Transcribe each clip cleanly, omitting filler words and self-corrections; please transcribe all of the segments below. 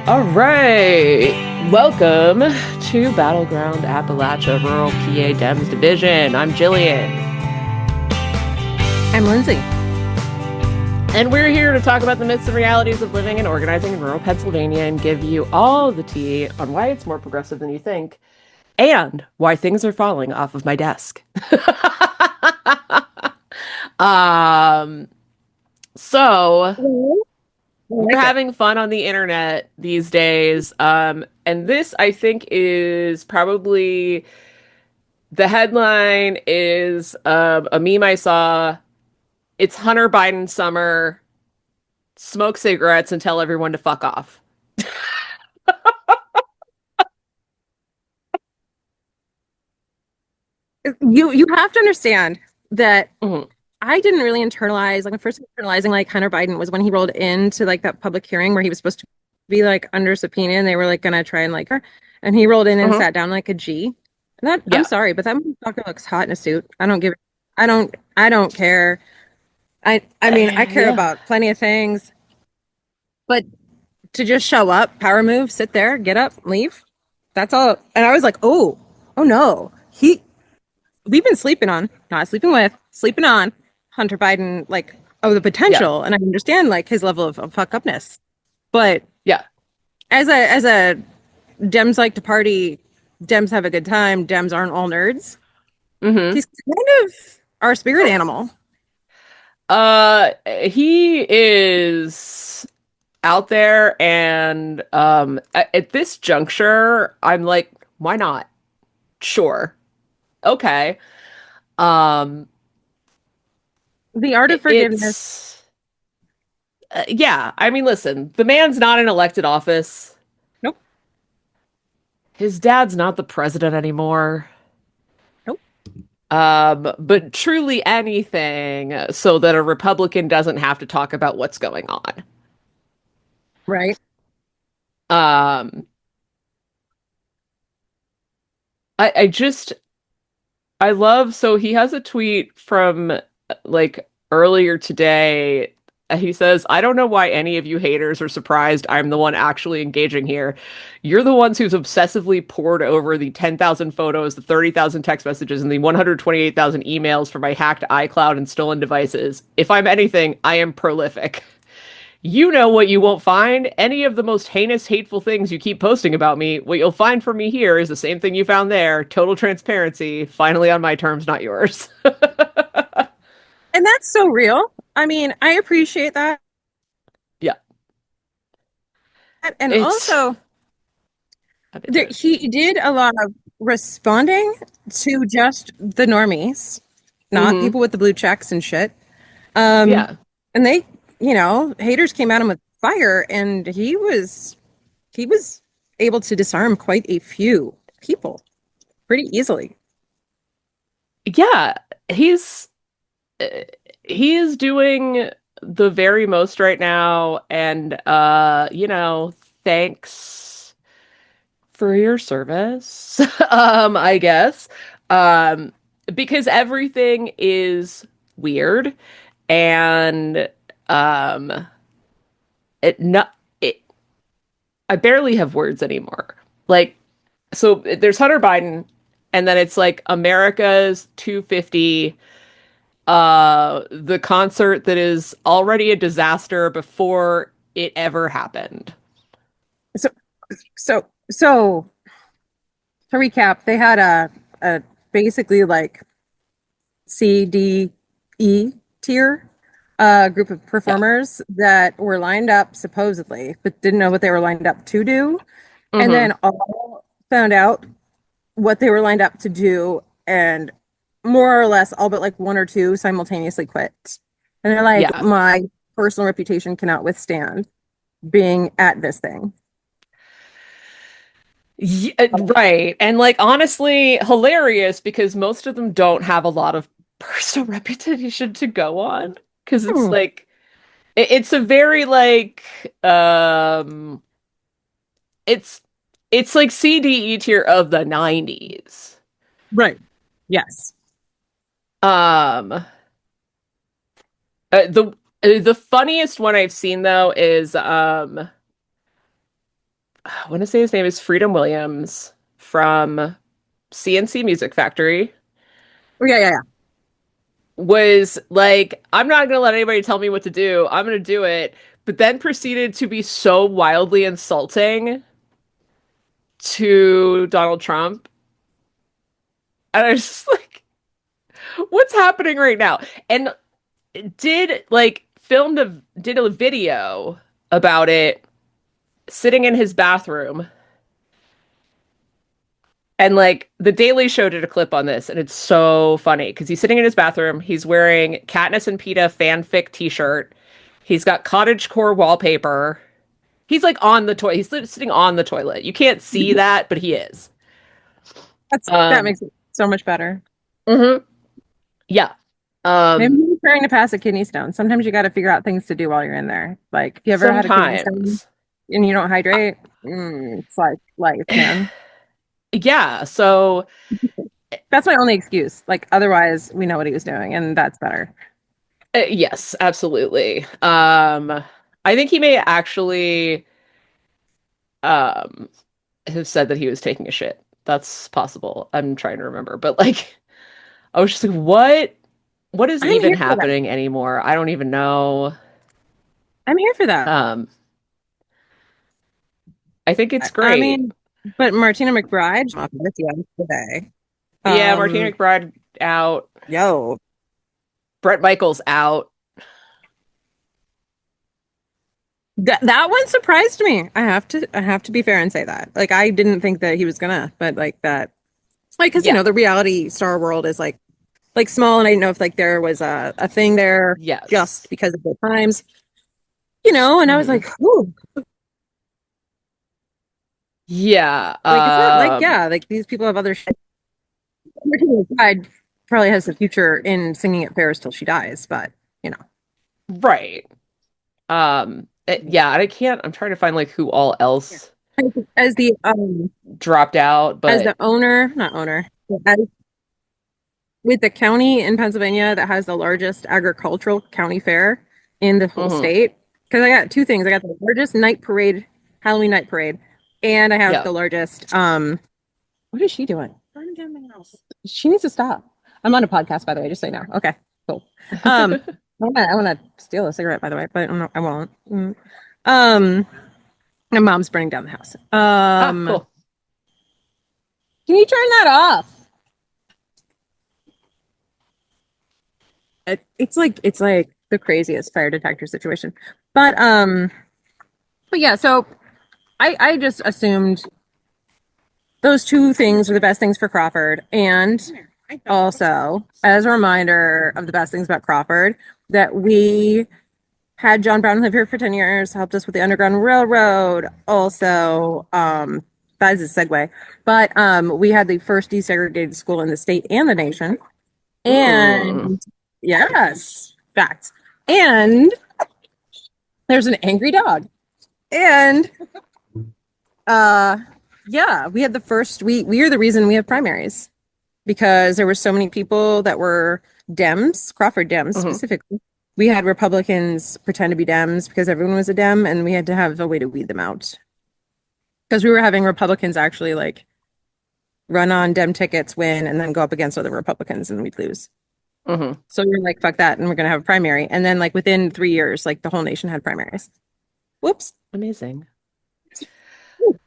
All right. Welcome to Battleground Appalachia Rural PA Dems Division. I'm Jillian, I'm Lindsay. and we're here to talk about the myths and realities of living and organizing in rural Pennsylvania and give you all the tea on why it's more progressive than you think and why things are falling off of my desk. um, so Hello. I we're like it. having fun on the internet these days. And this I think is probably the headline is a meme I saw. It's Hunter Biden summer. Smoke cigarettes and tell everyone to fuck off. You have to understand that Mhm. I didn't really internalize like the first internalizing like Hunter Biden was when he rolled into like that public hearing where he was supposed to be like under subpoena and they were like gonna try and like her and he rolled in and Mhm. sat down like a G. And that I'm Yeah. sorry, but that motherfucker looks hot in a suit. I don't care. I mean I care Yeah. about plenty of things, but to just show up, power move, sit there, get up, leave. That's all. And I was like, oh no. We've been sleeping on, not sleeping with, sleeping on Hunter Biden, like, oh, the Yeah. potential. And I understand like his level of fuck upness. But Yeah. as a Dems like to party, Dems have a good time, Dems aren't all nerds. hmm He's kind of our spirit animal. he is out there and at this juncture, I'm like, why not? Sure. Okay. Um The art of forgiveness. it's yeah, I mean, listen, the man's not in elected office. Nope. His dad's not the president anymore. Nope. But truly anything so that a Republican doesn't have to talk about what's going on. Right. Um, I just I love so he has a tweet from like earlier today. He says, I don't know why any of you haters are surprised I'm the one actually engaging here. You're the ones who's obsessively pored over the 10,000 photos, the 30,000 text messages, and the 128,000 emails from my hacked iCloud and stolen devices. If I'm anything, I am prolific. You know what you won't find? Any of the most heinous, hateful things you keep posting about me. What you'll find from me here is the same thing you found there. Total transparency. Finally on my terms, not yours. And that's so real. I mean, I appreciate that. Yeah. And It's also, it's he did a lot of responding to just the normies, not mm-hmm. people with the blue checks and shit. Um, Yeah. and they, haters came at him with fire, and he was able to disarm quite a few people pretty easily. Yeah. He's uh, he is doing the very most right now and thanks for your service. I guess. Um, because everything is weird and um it not it I barely have words anymore. Like so there's Hunter Biden and then it's like America's 250 the concert that is already a disaster before it ever happened. So, so to recap, they had a basically like C, D, E tier group of Yeah. performers that were lined up supposedly, but didn't know what they were lined up to do. And hmm then all found out what they were lined up to do, and more or less all but like one or two simultaneously quit. And they're like, Yeah. my personal reputation cannot withstand being at this thing. Yeah, right. And like honestly, hilarious because most of them don't have a lot of personal reputation to go on. Because it's Hmm. like it's a very like it's it's like CDE tier of the 90s. Right. Yes. Um the funniest one I've seen though is I want to say his name is Freedom Williams from CNC Music Factory, Oh, yeah, yeah, yeah. was like, I'm not going to let anybody tell me what to do. I'm going to do it. But then proceeded to be so wildly insulting to Donald Trump. And I was just like, what's happening right now? And did like filmed a did a video about it sitting in his bathroom. And like the Daily Show did a clip on this, and it's so funny because he's sitting in his bathroom. He's wearing Katniss and Peeta fanfic t-shirt. He's got cottagecore wallpaper. He's like on the toilet. He's sitting on the toilet. You can't see that, but he is. That Um, makes it so much better. mhm. Yeah. Maybe Um, you're trying to pass a kidney stone. Sometimes you got to figure out things to do while you're in there. Like, if you ever had a kidney stone sometimes. and you don't hydrate, it's like life, man. Yeah. So That's my only excuse. Like, otherwise, we know what he was doing, and that's better. yes, absolutely. I think he may actually um have said that he was taking a shit. That's possible. I'm trying to remember, but like I was just like, what is I'm even here for that. happening anymore? I don't even know. I'm here for that. Um, I think it's I great. mean, but Martina McBride off with you today. Yeah, Martina Um, McBride out. yo, Brett Michaels out. that one surprised me. I have to be fair and say that. Like, I didn't think that he was gonna, but like that, like, because Yeah. the reality star world is like small, and I didn't know if like there was a thing there Yes. just because of the times, and I was Hmm. like, ooh, Yeah. like it's not like, yeah, like these people have other shit. Martina McBride probably has the future in singing at fairs till she dies, but you know. Right. Yeah, and I can't. I'm trying to find like who all Yeah. else As the dropped out, as the but owner, not owner, as, with the county in Pennsylvania that has the largest agricultural county fair in the whole mhm. state. Because I got two things. I got the largest night parade, Halloween night parade, and I have Yeah. the largest what is she doing? Burning down my house. She needs to stop. I'm on a podcast, by the way, just so you know. Okay, cool. Um, I wanna steal a cigarette, by the way, but I won't. Um, my mom's burning down the house. Ah, cool. Can you turn that off? It's like the craziest fire detector situation. But but yeah, so I just assumed those two things were the best things for Crawford. And also, as a reminder of the best things about Crawford, that we had John Brown live here for 10 years, helped us with the Underground Railroad. Also, that is a segue. But we had the first desegregated school in the state and the nation. Mm. And yes, facts. And there's an angry dog. And uh yeah, we had the first we are the reason we have primaries because there were so many people that were Dems, Crawford Dems Mhm. specifically. We had Republicans pretend to be Dems because everyone was a Dem and we had to have a way to weed them out. Because we were having Republicans actually like run on Dem tickets, win, and then go up against other Republicans and we'd lose. Mhm. So we were like, fuck that, and we're gonna have a primary. And then like within 3 years, like the whole nation had primaries. Whoops. Amazing.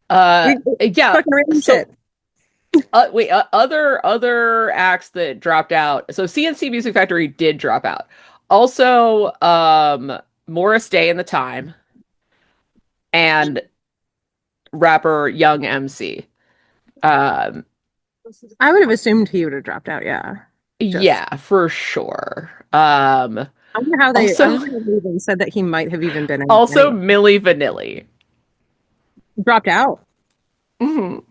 Uh, We yeah. fucking random So, shit. wait, other acts that dropped out. So CNC Music Factory did drop out. Also, Morris Day and the Time and rapper Young MC. Um, I would have assumed he would have dropped out, yeah. Just yeah, for sure. I wonder how they I Also, wonder if they even said that he might have even been in also anyway. Milli Vanilli. Dropped out. Mhm.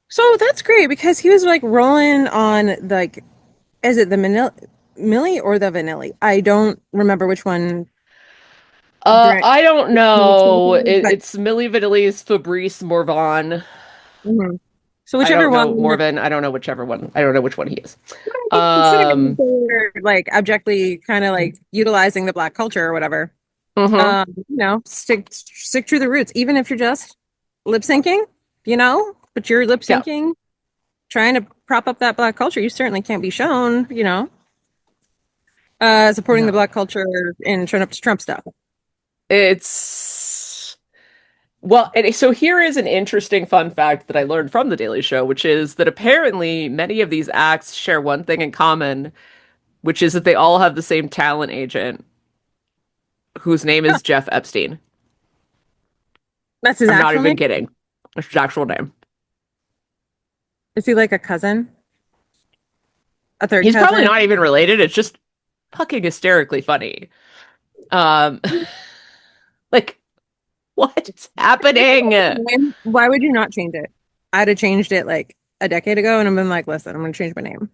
So that's great because he was like rolling on like is it the Millie or the Vanilli? I don't remember which one Brent I don't was know. talking, but It's Milli Vanilli's Fabrice Morvan. mhm. So I whichever don't know one Morvan. I don't know whichever one. I don't know which one he is. considering Um, they're like abjectly kind of like utilizing the black culture or whatever. mhm. Stick true to the roots, even if you're just lip syncing, but you're lip Yeah. syncing, trying to prop up that black culture. You certainly can't be shown, supporting the No. black culture and showing up to Trump stuff. It's well, and so here is an interesting fun fact that I learned from The Daily Show, which is that apparently many of these acts share one thing in common, which is that they all have the same talent agent, whose name Huh, is Jeff Epstein. that's his I'm not actual even name. kidding. That's his actual name. Is he like a cousin, a third He's probably cousin? not even related. It's just fucking hysterically funny. Um, like, what is happening? Why would you not change it? I'd have changed it like a decade ago, and I've been like, listen, I'm going to change my name.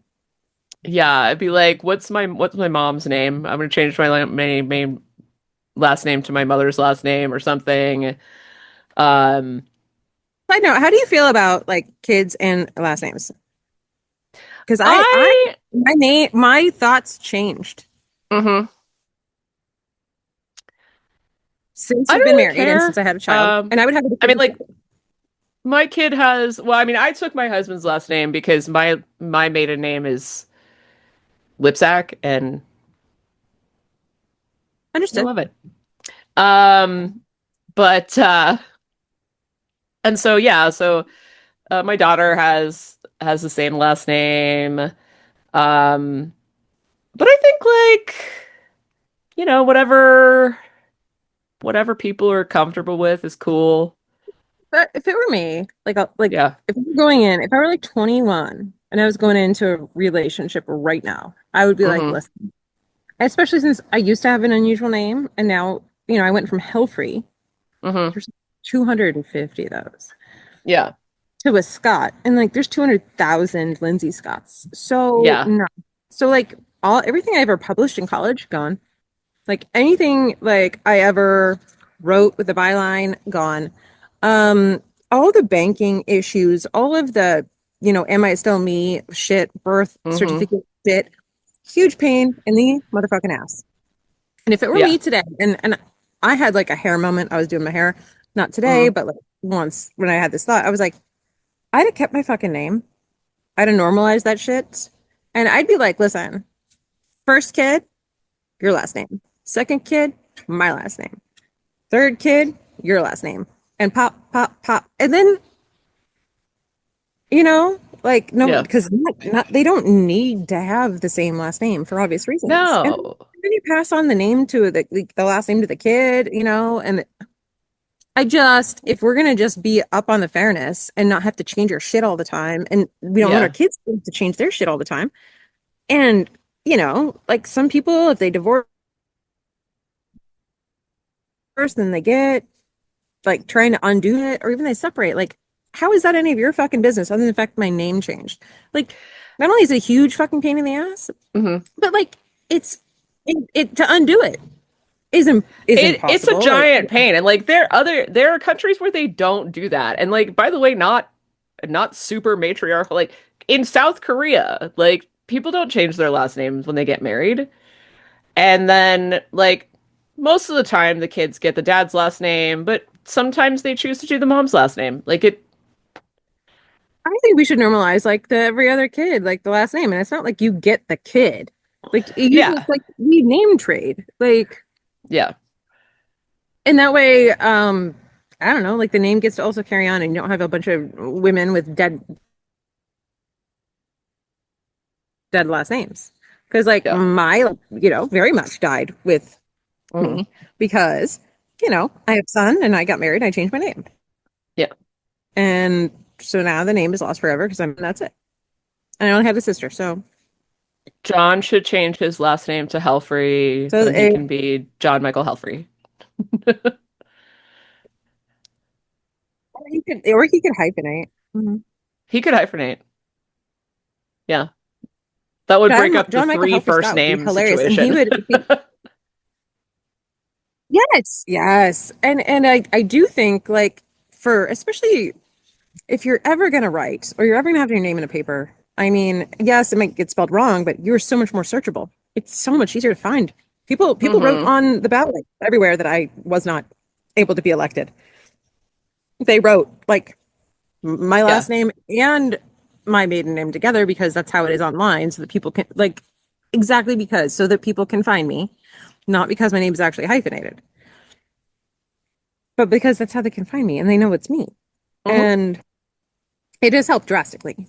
Yeah, I'd be like, what's my mom's name? I'm gonna change my last name to my mother's last name or something. Um, Side note, how do you feel about like kids and last names? Because I my thoughts changed mhm. since I we've don't been really married and care. since I had a child, and I would have a I mean, different. like my kid has. Well, I mean, I took my husband's last name because my maiden name is Lipsack, and I Understood. love it. Um, but and so yeah, so my daughter has the same last name. But I think like whatever people are comfortable with is cool. But if it were me, Yeah. if we were if I were like 21 and I was going into a relationship right now, I would be like, Hmm. listen, especially since I used to have an unusual name and now, I went from Hellfree, Hmm. there's 250 of those, Yeah. to a Scott, and like there's 200,000 Lindsay Scotts. So Yeah. no. So like everything I ever published in college, gone. Like anything like I ever wrote with the byline, gone. Um, all the banking issues, all of the, am I still me shit, birth Hmm. certificate shit, huge pain in the motherfucking ass. And if it were Yeah. me today, and I had like a hair moment, I was doing my hair, not today, Hmm. but like once when I had this thought, I was like, I'd have kept my fucking name. I'd have normalized that shit. And I'd be like, listen, first kid, your last name. Second kid, my last name. Third kid, your last name. And pop, pop, pop. And then, like no, Yeah. because not they don't need to have the same last name for obvious reasons. And No. then you pass on the name to the last name to the kid, and if we're gonna just be up on the fairness and not have to change our shit all the time, and we don't want our Yeah. kids to change their shit all the time. And, like some people, if they divorce, then they get like trying to undo it, or even they separate. Like, how is that any of your fucking business other than the fact my name changed? Like, not only is it a huge fucking pain in the ass, Hmm. but like it to undo it is It's a impossible. Like, giant pain, and like there are countries where they don't do that, and like by the way, not super matriarchal. Like in South Korea, like people don't change their last names when they get married. And then, like, most of the time, the kids get the dad's last name, but sometimes they choose to do the mom's last name. Like, it, I think we should normalize like the every other kid, like the last name. And it's not like you get the kid. Like you yeah, just like we name trade. Like yeah, and that way, I don't know, like the name gets to also carry on and you don't have a bunch of women with dead last names. Because like yeah. very much died with Hmm. me because, I have a son and I got married and I changed my name. Yeah. And so now the name is lost forever because that's it. And I only have a sister. John should change his last name to Helfrey. So Then he can be John Michael Helfrey. he could hyphenate. Mhm. He could hyphenate. Yeah. That would break up the John Michael three Helfrey first Scott would be name hilarious. And he situation. would, yes, yes. And I do think like for especially if you're ever gonna write or you're ever gonna have your name in a paper, I mean, yes, it might get spelled wrong, but you're so much more searchable. It's so much easier to find. People wrote Hmm. on the ballot everywhere that I was not able to be elected. They wrote like my Yeah. last name and my maiden name together because that's how it is online, so that people can like exactly because so that people can find me, not because my name is actually hyphenated, but because that's how they can find me and they know it's me. Mhm. And it has helped drastically.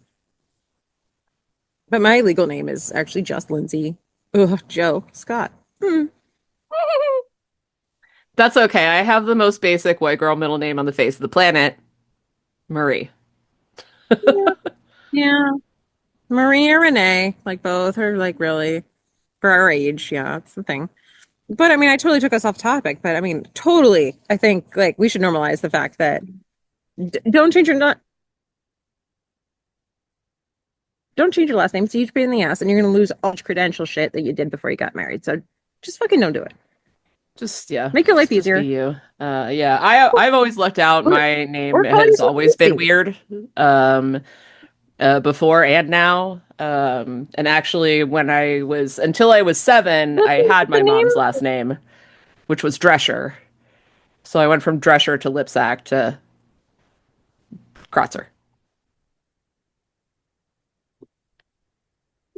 But my legal name is actually just Lindsay. Ugh, Joe Scott. Hmm. That's okay. I have the most basic white girl middle name on the face of the planet, Marie. Yeah. Yeah. Maria Renee, like both are like really for our age. Yeah, that's the thing. But I mean, I totally took us off topic. But I mean, totally. I think like we should normalize the fact that don't change your not don't change your last name. It's a huge pain in the ass, and you're gonna lose all the credential shit that you did before you got married. So just fucking don't do it. Just yeah, Make your life just be easier, you. Yeah, I've always lucked out. or My name or call has yourself always been Lucy. weird. Before and now. And actually, until I was 7, I Lucy had is the my name. mom's last name, which was Drescher. So I went from Drescher to Lipsack to Kratzer.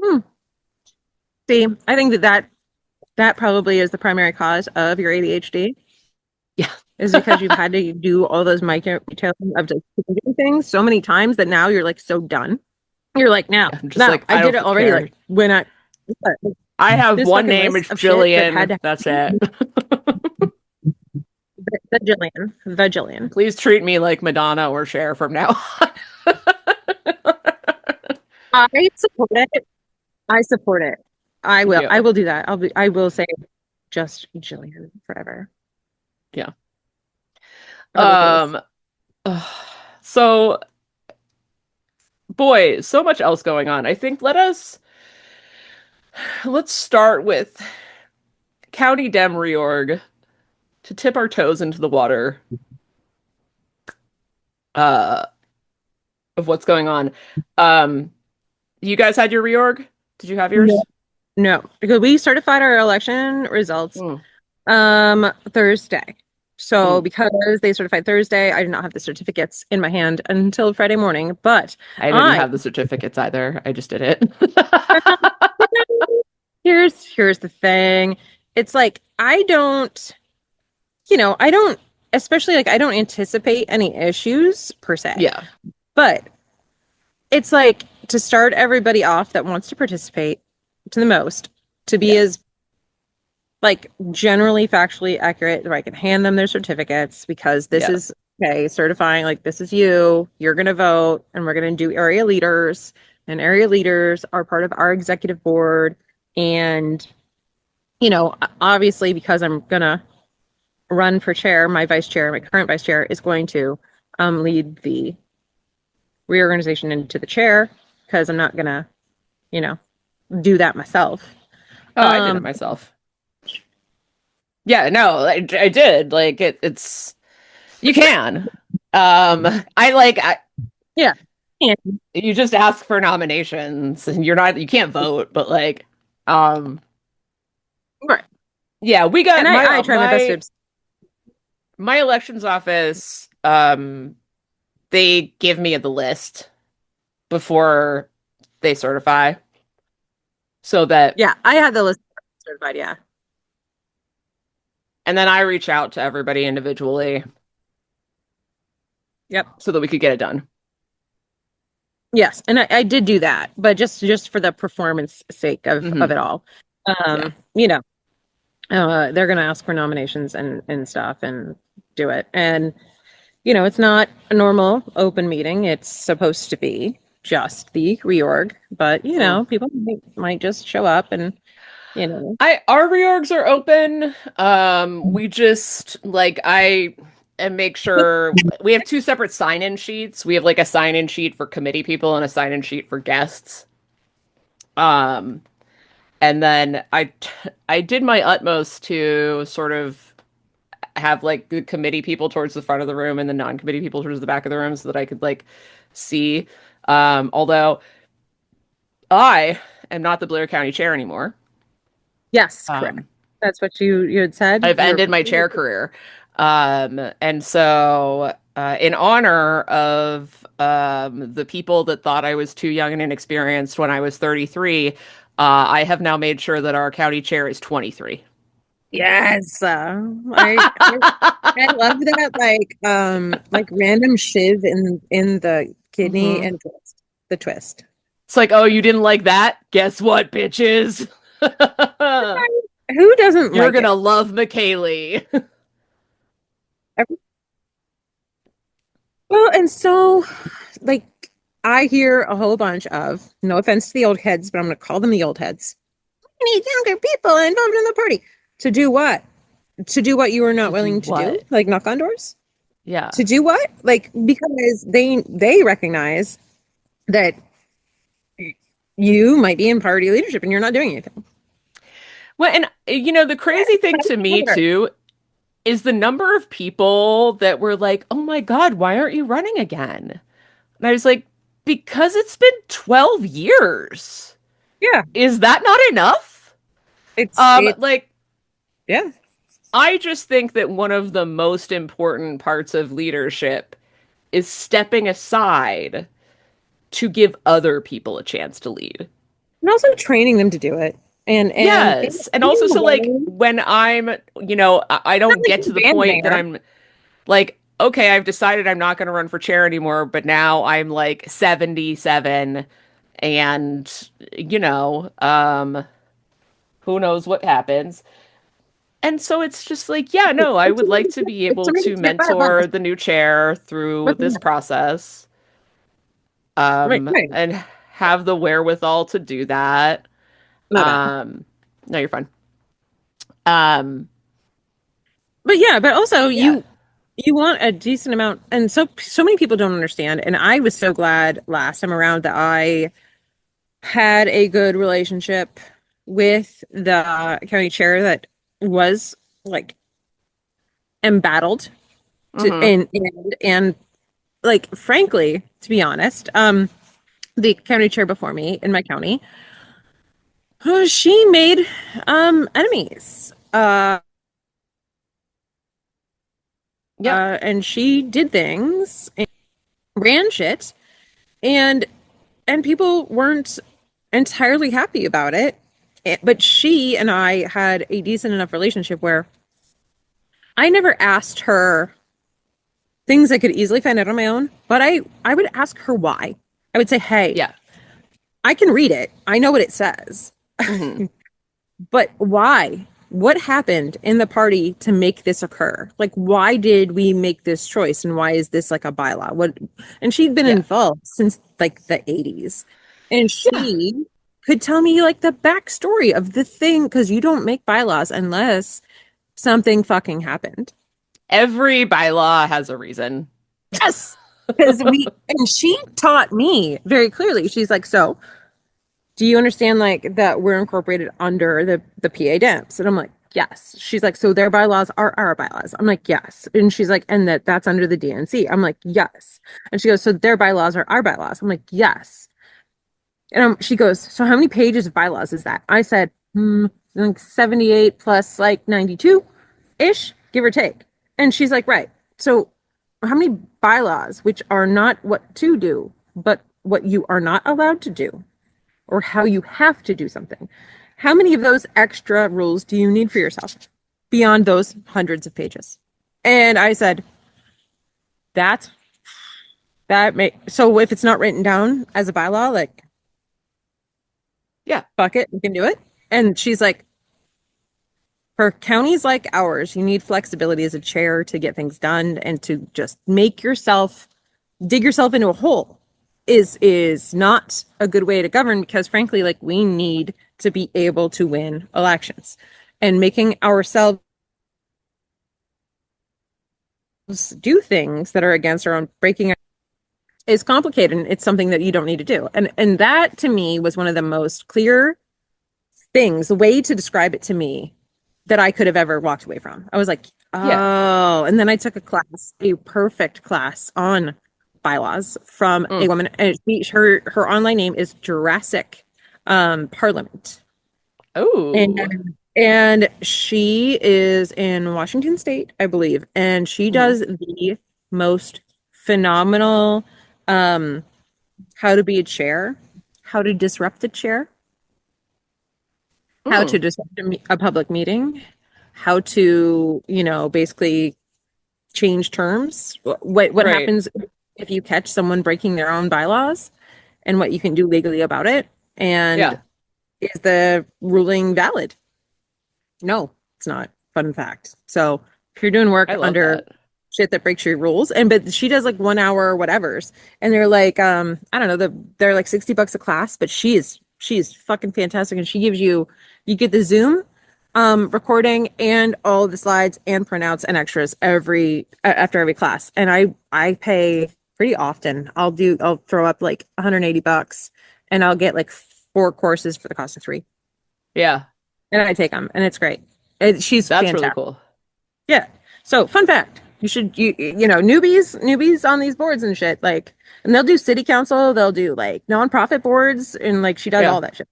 Hmm. See, I think that probably is the primary cause of your ADHD. Yeah. Is because you've had to do all those micro detailing of just doing things so many times that now you're like so done. You're like, now, I'm just now, like, I I did it don't already. care. Like when I I have this one fucking name, list it's of shit that had Jillian. to That's it. the Jillian. Please treat me like Madonna or Cher from now on. I support it. I support it. I Thank will. I you. will do that. I will say just Jillian forever. Yeah. Probably please. Um, so boy, so much else going on. I think let's start with County Dem reorg to tip our toes into the water uh of what's going on. Um, you guys had your reorg? Did you have No. yours? No, because we certified our election results Mm, Thursday. So mm. because they certified Thursday, I did not have the certificates in my hand until Friday morning. But I didn't I have the certificates either. I just did it. here's the thing. It's like I don't, I don't especially like I don't anticipate any issues per se. Yeah, But it's like to start everybody off that wants to participate to the most, to be yeah, as like generally factually accurate where I can hand them their certificates because this yeah, is okay, certifying like this is you, you're going to vote, and we're going to do area leaders, and area leaders are part of our executive board. And, obviously, because I'm going to run for chair, my vice chair, my current vice chair is going to lead the reorganization into the chair because I'm not going to, you know, do that myself. oh, I did it Um, myself. Yeah, no, I did. Like it's you can. I yeah. And, you just ask for nominations and you can't vote, but like um right. yeah, we And got I try my best to my elections office they give me the list before they certify so that yeah, I had the list certified. Yeah. and then I reach out to everybody individually Yep. so that we could get it done. Yes, and I did do that, but just for the performance sake of Hmm. it all. Yeah. Um, you know, they're gonna ask for nominations and stuff and do it. And it's not a normal open meeting. It's supposed to be just the reorg, but Mm. people might just show up and you know. I our reorgs are open. We just like I and make sure we have two separate sign-in sheets. We have like a sign-in sheet for committee people and a sign-in sheet for guests. Um, and then I did my utmost to sort of have like the committee people towards the front of the room and the non-committee people towards the back of the room so that I could like see. Although I am not the Blair County chair anymore. Yes, correct. Um, That's what you had said. I've ended my chair career. And so in honor of the people that thought I was too young and inexperienced when I was 33, I have now made sure that our county chair is 23. Yes. I love that like random shiv in the kidney Hmm. and the twist. It's like, oh, you didn't like that? Guess what, bitches? Who doesn't You're like it? gonna love McKaylee. Every- Well, and so like I hear a whole bunch of, no offense to the old heads, but I'm gonna call them the old heads. We need younger people involved in the party. To do what? To do what you were not To do willing to do? what? Like knock on doors? Yeah. To do what? Like because they recognize that you might be in party leadership and you're not doing anything. Well, and the crazy thing to me too is the number of people that were like, "Oh my God, why aren't you running again?" And I was like, "Because it's been 12 years. Yeah, Is that not enough?" it's Like yeah. I just think that one of the most important parts of leadership is stepping aside to give other people a chance to lead. And also training them to do it. And being Yes. And also, so like willing, when I not don't like get to you've the been point that there. I'm like, okay, I've decided I'm not going to run for chair anymore, but now I'm like 77 and, who knows what happens. And so it's just like, yeah, no, I If would like to be able somebody to gets hit by a bus, mentor the new chair through what's this that? process, Right, right. and have the wherewithal to do that. My bad. Um, no, you're fine. Um, But yeah, but also yeah. you want a decent amount, and so many people don't understand. And I was so glad last time around that I had a good relationship with the county chair that was like embattled to Hmm. and like frankly, to be honest, the county chair before me in my county, she made enemies. Yep. And she did things and ran shit and people weren't entirely happy about it. But she and I had a decent enough relationship where I never asked her things I could easily find out on my own, but I would ask her why. I would say, "Hey, Yeah. I can read it. I know what it says. Hmm. But why? What happened in the party to make this occur? Like, why did we make this choice? And why is this like a bylaw? What? And she'd been Yeah. involved since like the 80s. And Yeah. she could tell me like the backstory of the thing because you don't make bylaws unless something fucking happened. Every bylaw has a reason. Yes. Because and she taught me very clearly. She's like, so do you understand like that we're incorporated under the PA DEMS? And I'm like, yes. She's like, so their bylaws are our bylaws. I'm like, yes. And she's like, and that's under the DNC. I'm like, yes. And she goes, so their bylaws are our bylaws. I'm like, yes. And she goes, so how many pages of bylaws is that? I said, like 78 plus like 92 ish, give or take. And she's like, right. So how many bylaws, which are not what to do, but what you are not allowed to do? Or how you have to do something. How many of those extra rules do you need for yourself beyond those hundreds of pages? And I said, that's that may so if it's not written down as a bylaw, like Yeah. fuck it, we can do it. And she's like, for counties like ours, you need flexibility as a chair to get things done and to just make yourself dig yourself into a hole is not a good way to govern because frankly like we need to be able to win elections and making ourselves do things that are against our own breaking is complicated and it's something that you don't need to do and that to me was one of the most clear things the way to describe it to me that I could have ever walked away from. I was like, Yeah. oh, and then I took a class, a perfect class on bylaws from a Mm. woman, and her online name is Jurassic Parliament, Oh. and she is in Washington State, I believe, and she Hmm. does the most phenomenal um, how to be a chair, how to disrupt the chair, how to Mm, disrupt a public meeting, how to, basically change terms. What right. happens if you catch someone breaking their own bylaws and what you can do legally about it? And Yeah, is the ruling valid? No, it's not. Fun fact. So if you're doing I work love under that. shit that breaks your rules, and but she does like 1 hour whatevers, and they're like, I don't know, they're like $60 a class, but she is fucking fantastic, and she gives you get the Zoom recording and all of the slides and printouts and extras after every class. And I pay pretty often. I'll throw up like 180 bucks and I'll get like 4 courses for the cost of three. Yeah, And I take them and it's great. She's that's really fantastic. cool. Yeah. So fun fact, newbies on these boards and shit, like, and they'll do city council, they'll do like nonprofit boards, and like she does Yeah. all that shit.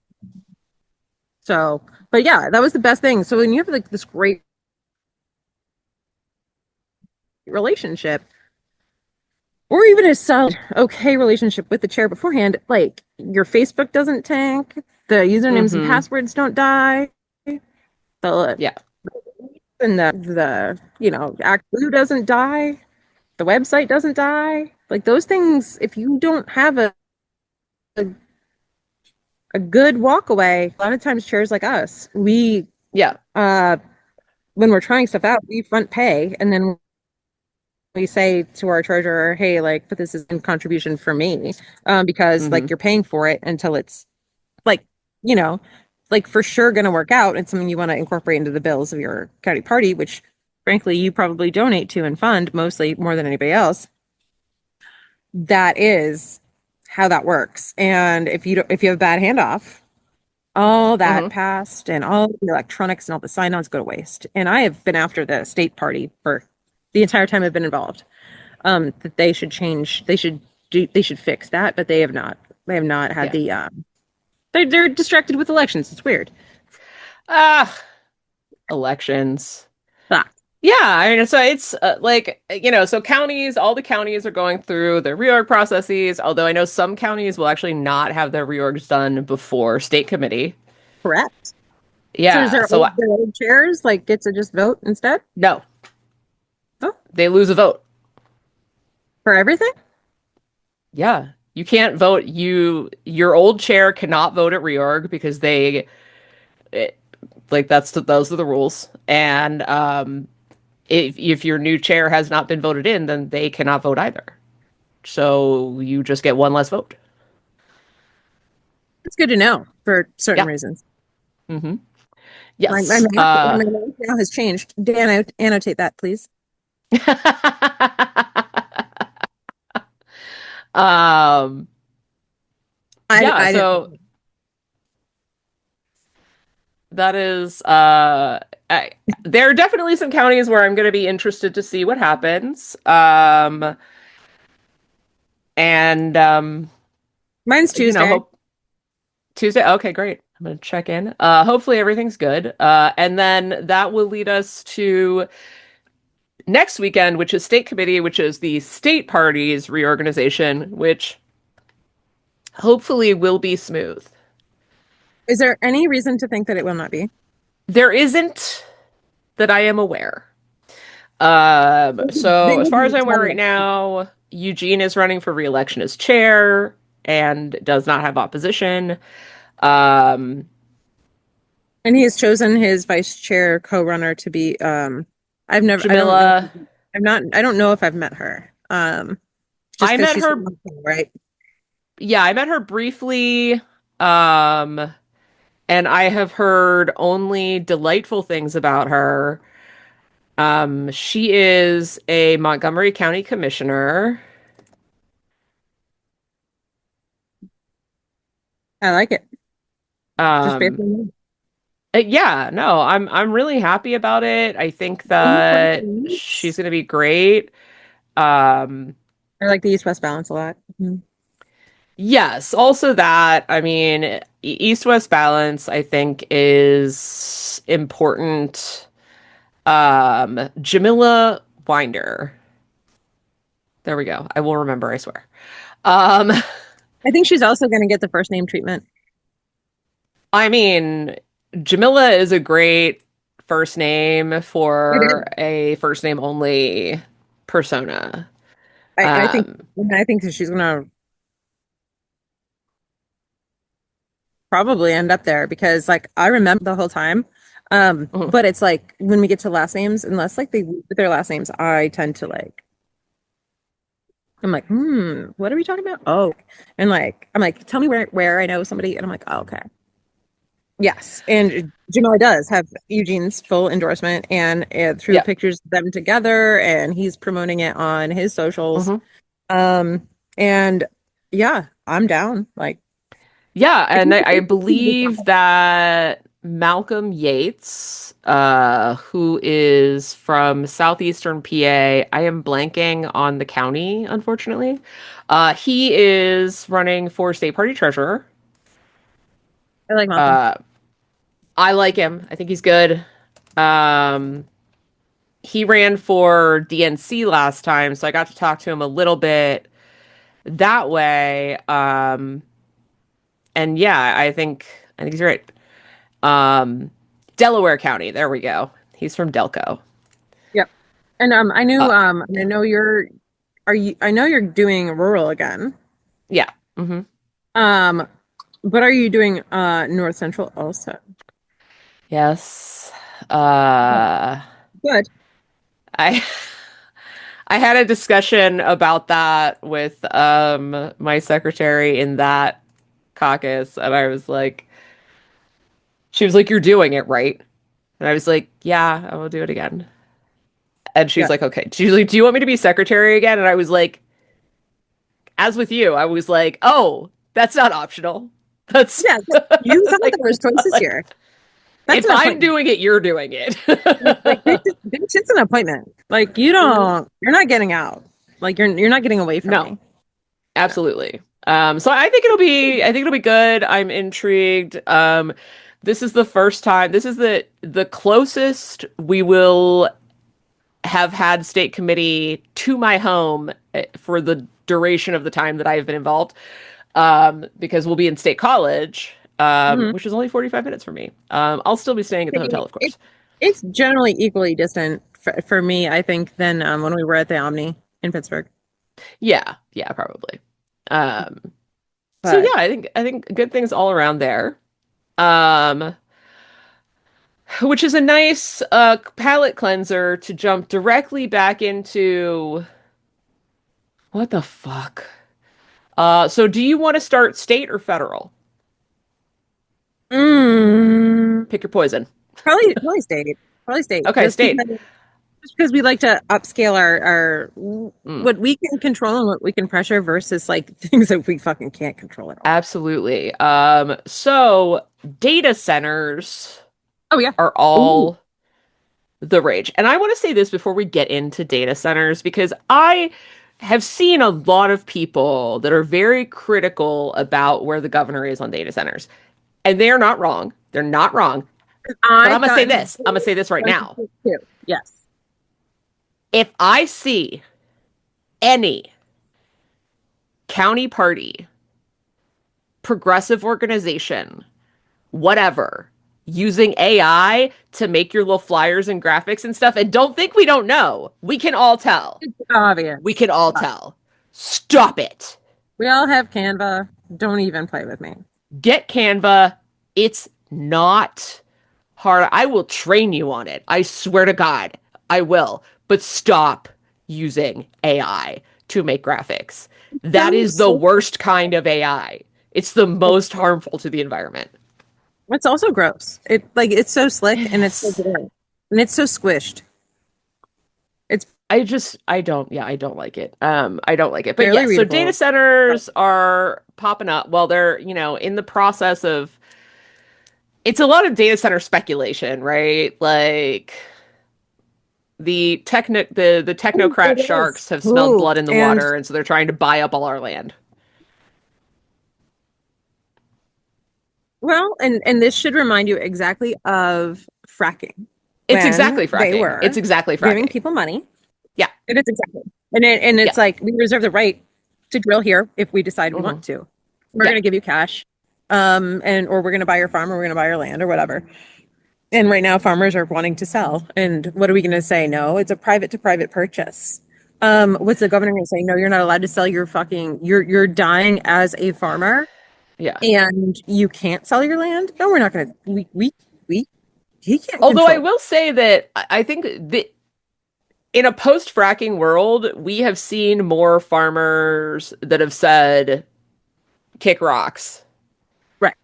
So, but yeah, that was the best thing. So when you have like this great relationship, or even a solid, okay relationship with the chair beforehand, like your Facebook doesn't tank, the usernames and Mm-hmm. passwords don't die, the Yeah. and the Act Blue doesn't die, the website doesn't die. Like those things, if you don't have a, a good walk away, a lot of times chairs like us, we Yeah. uh when we're trying stuff out, we front pay and then we say to our treasurer, hey, like, put this as in contribution for me, because Mm-hmm. like you're paying for it until it's like, you know, like for sure going to work out. It's something you want to incorporate into the bills of your county party, which frankly you probably donate to and fund mostly more than anybody else. That is how that works. And if you have a bad handoff, all that Mm-hmm. passed and all the electronics and all the sign-ons go to waste. And I have been after the state party for the entire time I've been involved. That they should change. They should fix that, but they have not. They have not had Yeah. the. They're distracted with elections. It's weird. Ah, elections. Ah, Yeah, I mean, so it's like, so counties, all the counties are going through their reorg processes, although I know some counties will actually not have their reorgs done before state committee. correct. So is Yeah, so their old chairs like get to just vote instead? no, Oh, they lose a vote. for everything? Yeah, you can't vote. Your old chair cannot vote at reorg because it, like those are the rules. And if your new chair has not been voted in, then they cannot vote either. So you just get one less vote. It's good to know for certain Yeah. reasons. Hmm. My Yes. math now has changed. Dan, annotate that, please. um, yeah, I so didn't. that is I, there are definitely some counties where I'm going to be interested to see what happens. And Mine's Tuesday. hope Tuesday. Okay, great. I'm going to check in. Hopefully everything's good. And then that will lead us to next weekend, which is state committee, which is the state party's reorganization, which hopefully will be smooth. Is there any reason to think that it will not be? There isn't that I am aware. They So as would far as be I'm aware right telling us. now, Eugene is running for re-election as chair and does not have opposition. Um, And he has chosen his vice chair co-runner to be I don't know, Jamila, I don't know if I've met her. Just I because met she's from her. Montana, right? Yeah, I met her briefly. Um, and I have heard only delightful things about her. She is a Montgomery County commissioner. I like it. Just based Um, on that. yeah, no, I'm really happy about it. I think Any that she's compliments? gonna be great. Um, I like the East-West balance a lot. Mhm. yes, also that, I mean, East-West balance, I think, is important. Jamila Winder. There we go. I will remember, I swear. Um, I think she's also going to get the first name treatment. I mean, Jamila is a great first name It for is. a first name only persona. I think Um, I think that she's going to probably end up there because like I remember the whole time. mhm. But it's like when we get to last names, unless like they lead with their last names, I tend to like I'm like, what are we talking about? Oh, and like I'm like, tell me where I know somebody, and I'm like, oh, okay, yes. And Jamila does have Eugene's full endorsement, and through Yeah. pictures of them together, and he's promoting it on his socials. Mhm. And yeah, I'm down. Like, Yeah, if and you I believe that Malcolm Yates, who is from southeastern PA, I am blanking on the county, unfortunately. He is running for state party treasurer. I like Malcolm. Uh, I like him. I think he's good. Um, he ran for DNC last time, so I got to talk to him a little bit that way. And yeah, I think he's great. Um, Delaware County. There we go. He's from Delco. Yep. And Uh, I know I know you're doing rural again. yeah. Hmm. Um, but are you doing North Central also? Yes. Oh, Uh, good. I I had a discussion about that with my secretary in that caucus, and I was like, she was like, "You're doing it right," and I was like, "Yeah, I will do it again." And she's Yeah. like, "Okay." She's like, "Do you want me to be secretary again?" And I was like, as with you, I was like, "Oh, that's not optional. That's Yeah, you saw like, there was choices like here. That's if an I'm appointment. doing it, you're doing it." Like it's an appointment. Like Mhm. you're not getting out. Like you're not getting away from No, me. Yeah. absolutely. So I think it'll be good. I'm intrigued. This is the first time, this is the closest we will have had state committee to my home for the duration of the time that I've been involved. Because we'll be in state college, Mhm. which is only 45 minutes from me. I'll still be staying at the hotel, of It, course. it's generally equally distant for me, I think, than when we were at the Omni in Pittsburgh. Yeah, yeah, probably. Um, so yeah, But I think good things all around there. Um, which is a nice palate cleanser to jump directly back into what the fuck? So do you want to start state or federal? mm, Pick your poison. probably state. Probably state. Okay, state. Just because we like to upscale our Mm, what we can control and what we can pressure versus like things that we fucking can't control at all. absolutely. So data centers Oh yeah. are Ooh. all the rage. And I want to say this before we get into data centers because I have seen a lot of people that are very critical about where the governor is on data centers. And they're not wrong. They're not wrong. But I'm I've going to say gotten this. I'm going to say this right now. too. Yes. If I see any county party, progressive organization, whatever, using AI to make your little flyers and graphics and stuff, and don't think we don't know, we can all tell. It's We can obvious. all tell. Stop it. We all have Canva. Don't even play with me. Get Canva. It's not hard. I will train you on it. I swear to God, I will. But stop using AI to make graphics. That So is the so worst kind of AI. It's the most harmful to the environment. it's also gross. It's so slick It and it's so is. boring. And it's so squished. It's I don't like it. I don't like it. But barely yes, so data readable. centers are popping up. Well, they're, in the process of, it's a lot of data center speculation, right? Like the technocrat It is. sharks have smelled Ooh, blood in the and water, and so they're trying to buy up all our land. well, and this should remind you exactly of fracking It's when exactly they fracking. were It's exactly giving fracking. people money Yeah. It is exactly. And Yeah. it's like we reserve the right to drill here if we decide we Hmm. want to. We're Yeah. going to give you cash, and or we're going to buy your farm, or we're going to buy your land, or whatever. And right now, farmers are wanting to sell. And what are we going to say? No, it's a private to private purchase. What's the governor going to say? No, you're not allowed to sell your fucking. You're dying as a farmer, Yeah. and you can't sell your land. No, we're not going to. We he can't Although I control. will say that I think that in a post-fracking world, we have seen more farmers that have said kick rocks Right.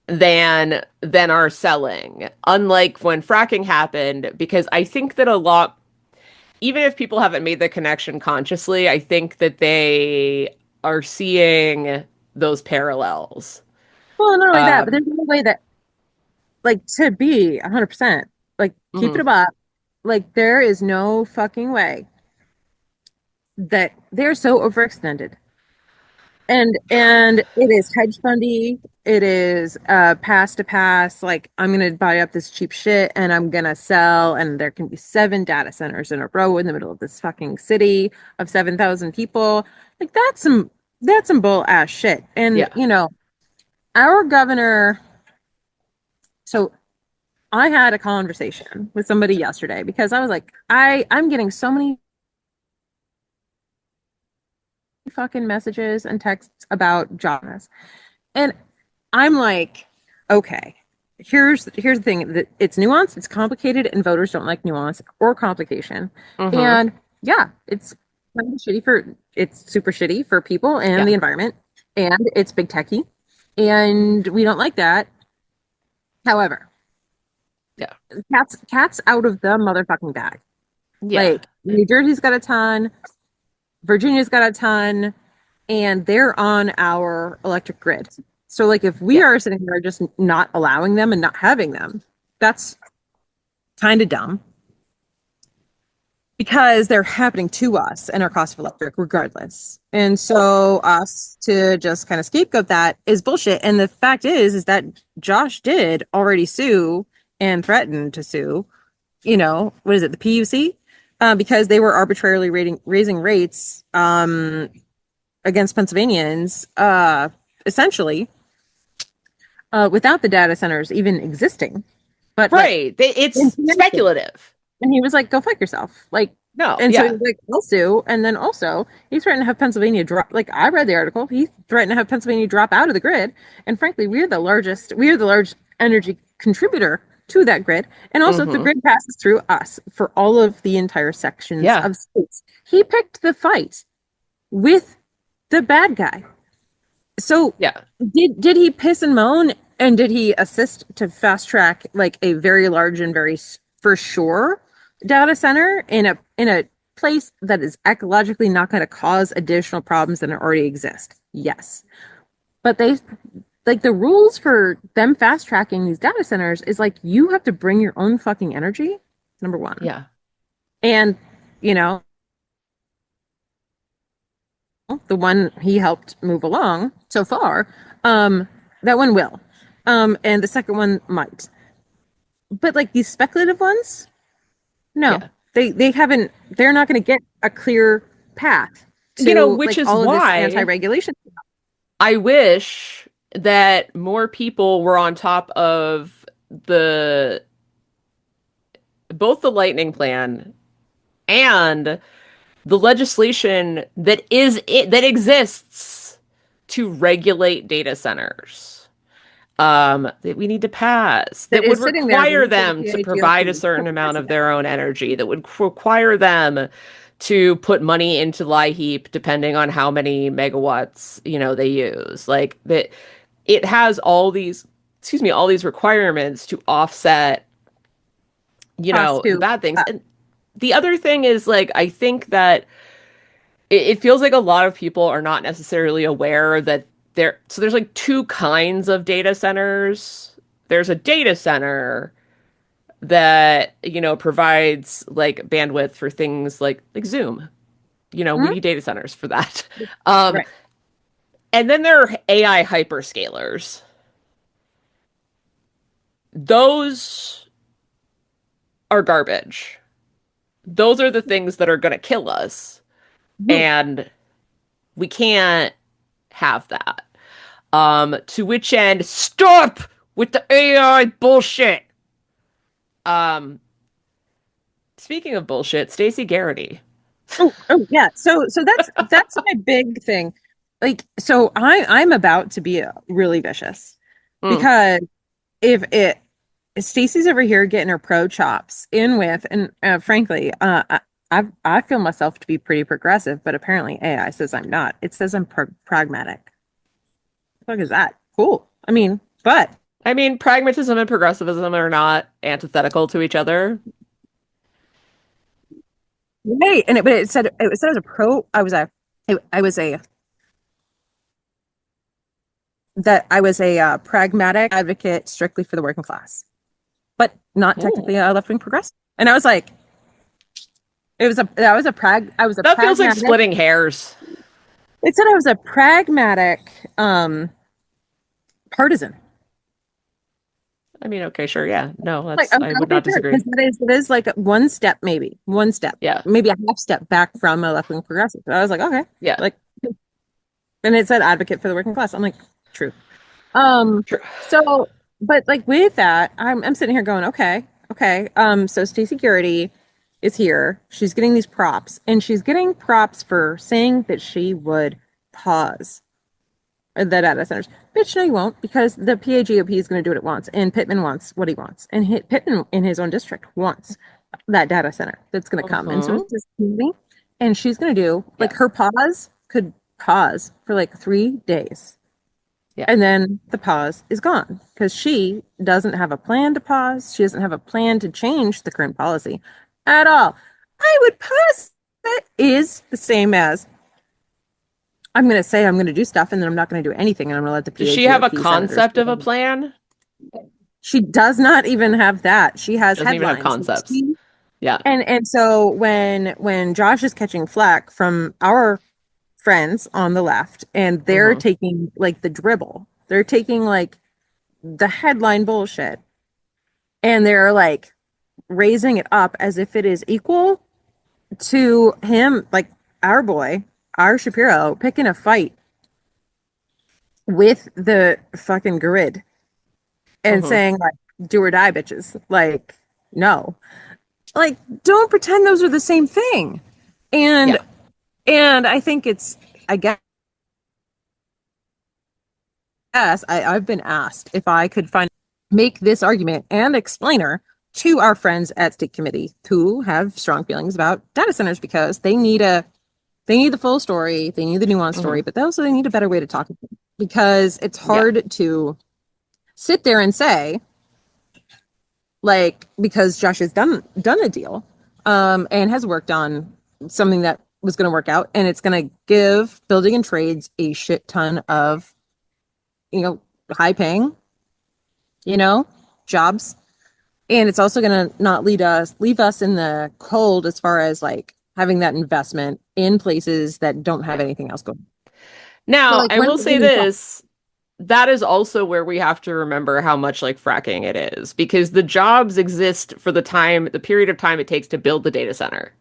than are selling. Unlike when fracking happened, because I think that a lot, even if people haven't made the connection consciously, I think that they are seeing those parallels. Well, not only that, but Um, there's no way that like to be 100%, like keep it mhm. above. Like there is no fucking way that they're so overextended. And it is hedge fundy. It is pass to pass. Like I'm gonna buy up this cheap shit and I'm gonna sell, and there can be 7 data centers in a row in the middle of this fucking city of 7,000 people. Like that's some bull ass shit. And Yeah. you know, our governor, so I had a conversation with somebody yesterday because I was like, I'm getting so many fucking messages and texts about jobs. And I'm like, okay, here's the thing that it's nuanced, it's complicated, and voters don't like nuance or complication. Hmm. And yeah, it's super shitty for people and the Yeah. environment, and it's big techy, and we don't like that. However, Yeah. cats out of the motherfucking bag. Yeah. Like New Jersey's got a ton, Virginia's got a ton, and they're on our electric grid. So, like, if we Yeah. are sitting there just not allowing them and not having them, that's kind of dumb because they're happening to us and our cost of electric regardless. And so, us to just kind of scapegoat that is bullshit. And the fact is that Josh did already sue and threaten to sue, what is it, the PUC? Because they were arbitrarily raising rates against Pennsylvanians, essentially, without the data centers even existing. But like, Right. in It's Connecticut. speculative. And he was like, "Go fuck yourself!" Like, No. and so he Yeah. was like, "I'll sue." And then also, he threatened to have Pennsylvania drop. Like, I read the article. He threatened to have Pennsylvania drop out of the grid. And frankly, we are the large energy contributor to that grid. And also, the Hmm. grid passes through us for all of the entire sections Yeah. of states. He picked the fight with the bad guy. So Yeah. did he piss and moan, and did he assist to fast track like a very large and very for sure data center in a place that is ecologically not going to cause additional problems that already exist? Yes. But they like the rules for them fast tracking these data centers is like you have to bring your own fucking energy, number one. Yeah. And you know, the one he helped move along so far, that one will. And the second one might. But like these speculative ones, no. Yeah. They haven't they're not gonna get a clear path to Which like is all of this why anti-regulation. I wish that more people were on top of the both the Lightning Plan and the legislation that exists to regulate data centers. That we need to pass That that would is sitting there require waiting for the them to provide a PIGLC certain 20 years amount of ago. their own energy, that would require them to put money into LIHEAP depending on how many megawatts, they use. Like that it has all these requirements to offset, Cost the to bad things. And the other thing is like I think that it feels like a lot of people are not necessarily aware that there's like two kinds of data centers. There's a data center that, provides like bandwidth for things like Zoom. We hmm? need data centers for that. Um, Right. and then there are AI hyperscalers. Those are garbage. those are the things that are going to kill us. Mhm. And we can't have that. To which end, stop with the AI bullshit. Um, Speaking of bullshit, Stacey Garrity. Oh yeah. So that's my big thing. Like, so I'm about to be really vicious Mm. because if it Stacey's over here getting her pro chops in with, and frankly, I feel myself to be pretty progressive, but apparently AI says I'm not. It says I'm pragmatic. What the fuck is that? Cool. I mean, but I mean, pragmatism and progressivism are not antithetical to each other. right. And but it said I was a pro. I was a that I was a pragmatic advocate strictly for the working class, but not Ooh. technically a left wing progressive. And I was like, I was a That feels like pragmatic. splitting hairs. It said I was a pragmatic partisan. I mean, okay, sure, yeah. No, Like, I would okay, not sure, because disagree. that is like one step, maybe one step, Yeah, maybe a half step back from a left wing progressive. So I was like, okay, yeah, like, and it said advocate for the working class. I'm like, true. Um, true. so, but like with that, I'm sitting here going, okay, okay. So Stacey Garrity is here. She's getting these props, and she's getting props for saying that she would pause the data centers. Bitch, no, you won't, because the PAGOP is going to do what it wants, and Pittman wants what he wants, and Pittman in his own district wants that data center that's going to come, and so Hmm. it's this community, and she's going to do like Yeah, her pause could pause for like 3 days, yeah. and then the pause is gone because she doesn't have a plan to pause. She doesn't have a plan to change the current policy at all. I would pause that is the same as I'm going to say I'm going to do stuff and then I'm not going to do anything and I'm going to let the Does she have a PAGOP senators concept do of a it. plan? She does not even have that. She has Doesn't even have headlines. concepts. Yeah. And so when Josh is catching flack from our friends on the left and they're Hmm. taking like the dribble, they're taking like the headline bullshit and they're like raising it up as if it is equal to him, like our boy, our Shapiro, picking a fight with the fucking grid and Hmm. saying like do or die bitches. Like, no. Like, don't pretend those are the same thing. And Yeah. I think it's, I guess I've been asked if I could make this argument and explainer to our friends at State Committee who have strong feelings about data centers because they need the full story, they need the nuanced Hmm. story, but they need a better way to talk about it because it's Yeah. hard to sit there and say like because Josh has done a deal and has worked on something that was going to work out and it's going to give building and trades a shit ton of high paying you know jobs and it's also going to not leave us in the cold as far as like having that investment in places that don't have Yeah. anything else going. So Now, like I when will say this, that is also where we have to remember how much like fracking it is, because the jobs exist for the period of time it takes to build the data center.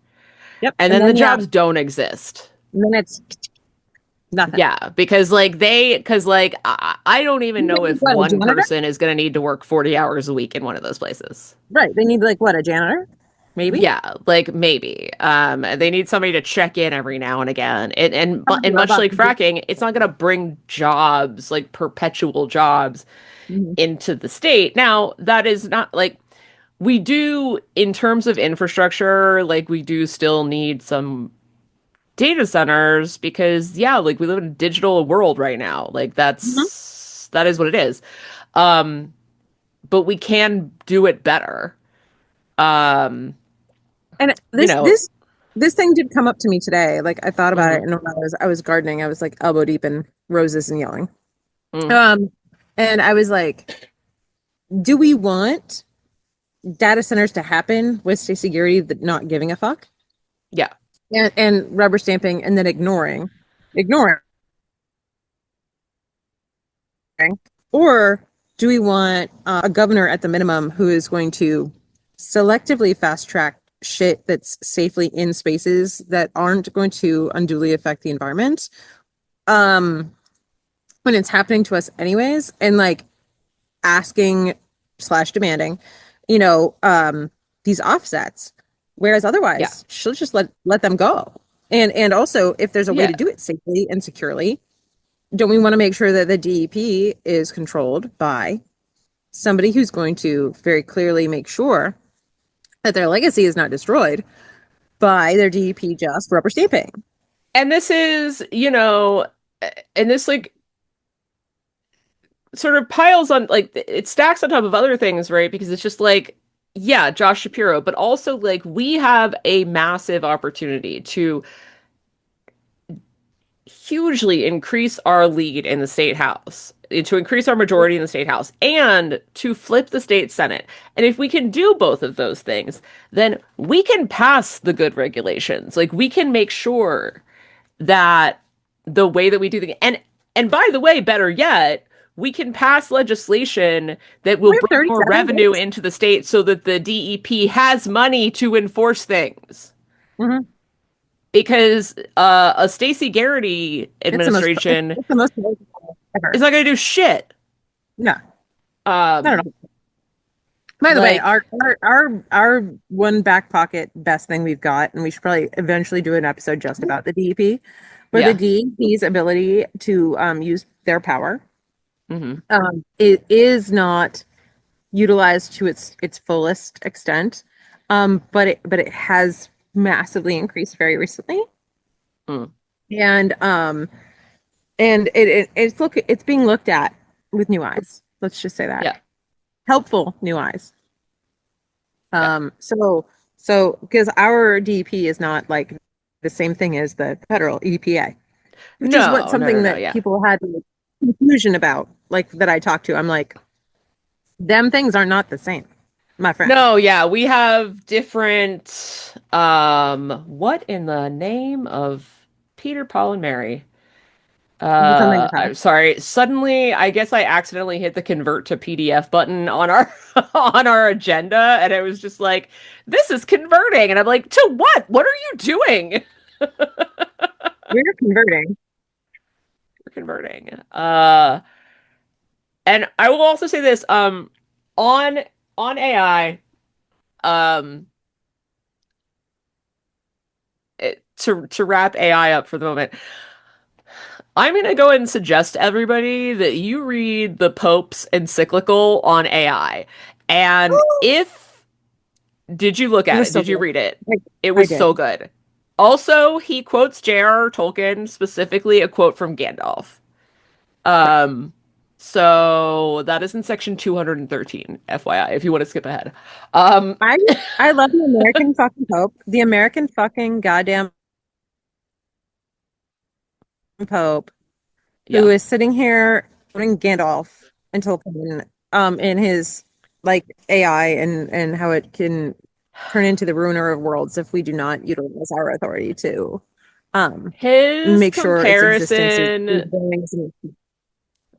yep And and then the then you have jobs don't exist. minutes nothing. Yeah, because I don't even You know need, if what, a one janitor, person is going to need to work 40 hours a week in one of those places. right? They need like what, a janitor maybe. Yeah, like maybe. They need somebody to check in every now and again. And much Robot. like fracking, it's not going to bring jobs, like perpetual jobs Mhm. into the state. Now, that is not like we do in terms of infrastructure, like we do still need some data centers because yeah, like we live in a digital world right now. Like Mhm. that is what it is. Um, but we can do it better. Um, And you know, this thing did come up to me today. Like I thought about it, mhm, and when I was gardening, I was like elbow deep in roses and yelling. mm, Um, and I was like, do we want data centers to happen with Stacey Garrity not giving a fuck yeah. and rubber stamping and then ignoring, or do we want a governor at the minimum who is going to selectively fast track shit that's safely in spaces that aren't going to unduly affect the environment. Um, when it's happening to us anyways, and like asking slash demanding, you know, these offsets. Whereas Yeah. otherwise, she'll just let them go. And also, if there's a way to Yeah. do it safely and securely, don't we want to make sure that the DEP is controlled by somebody who's going to very clearly make sure that their legacy is not destroyed by their DEP just rubber stamping? And this is, and this like sort of piles on, like it stacks on top of other things, right? Because it's just like, yeah, Josh Shapiro, but also like we have a massive opportunity to hugely increase our lead in the state house, to increase our majority in the state house, and to flip the state senate. And if we can do both of those things, then we can pass the good regulations. Like we can make sure that the way that we do things, and by the way, better yet, we can pass legislation that will We have bring more 37 revenue days. into the state so that the DEP has money to enforce things. Mhm. Because a Stacey Garrity administration It's the most is ever. not going to do shit. No, not at Um, all. By the way, like, our one back pocket best thing we've got, and we should probably eventually do an episode just about the DEP, but the yeah. DEP's ability to use their power, Hmm. it is not utilized to its fullest extent, but it has massively increased very recently, Mm. and it's being looked at with new eyes. Let's just say that Yeah. helpful new eyes. Yeah. So because our DEP is not like the same thing as the federal EPA, which is what No, no, no, something no. that Yeah. people had like, confusion about, like that I talked to. I'm like, them things are not the same, my friend. No, yeah. We have different, what in the name of Peter, Paul, and Mary? Something to I'm come. sorry. Suddenly, I guess I accidentally hit the convert to PDF button on our on our agenda, and it was just like, this is converting, and I'm like, to what? What are you doing? We're converting. We're converting. And I will also say this, on AI, um, to wrap AI up for the moment, I'm gonna go ahead and suggest to everybody that you read the Pope's encyclical on AI. And if did you look It at was it? so Did you good. read it? Like It I was did. so good. Also, he quotes J.R.R. Tolkien, specifically a quote from Gandalf. Yeah. Um, so that is in section 213, FYI, if you want to skip ahead. Um, I I love the American fucking Pope, the American fucking goddamn Pope, who yeah. is sitting here putting Gandalf until in his like AI and how it can turn into the ruiner of worlds if we do not utilize our authority to um His make sure its existence is comparison going.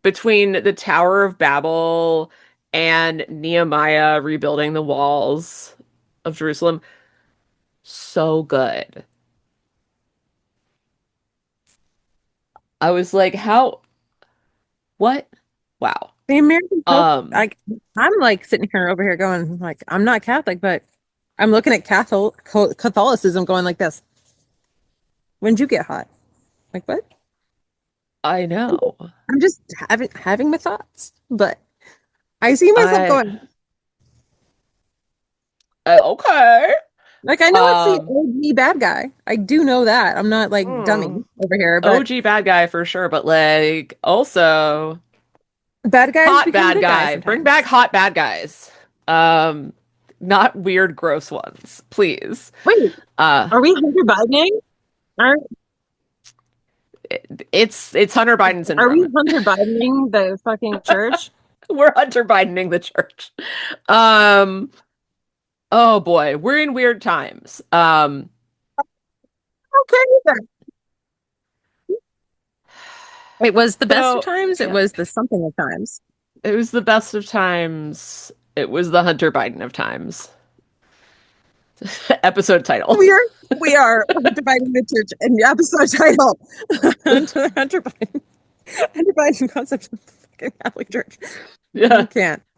between the Tower of Babel and Nehemiah rebuilding the walls of Jerusalem, so good. I was like, how, what? Wow. The American Pope, Um, like I'm like sitting here over here going like I'm not Catholic, but I'm looking at Catholicism going like this. When'd you get hot? Like what? I know. I'm just having my thoughts, but I see myself I going okay. like I know it's the Um, OG bad guy. I do know that. I'm not like hmm. dummy over here, but OG bad guy for sure, but like also bad guys hot become bad good guys guy. Bring back sometimes. hot bad guys. Um, not weird, gross ones, please. Wait, Uh, are we Hunter Bidening? Are it's Hunter Biden are we syndrome. Hunter Bidening the fucking church? We're Hunter Bidening the church. Um, oh boy, we're in weird times. Okay, then. It was the best of So times. It yeah, was the something of times. it was the best of times. It was the Hunter Biden of times. Episode title. We are we are dividing the church and episode title. Hunter Biden. Hunter Biden concept of the fucking Catholic Church. Yeah.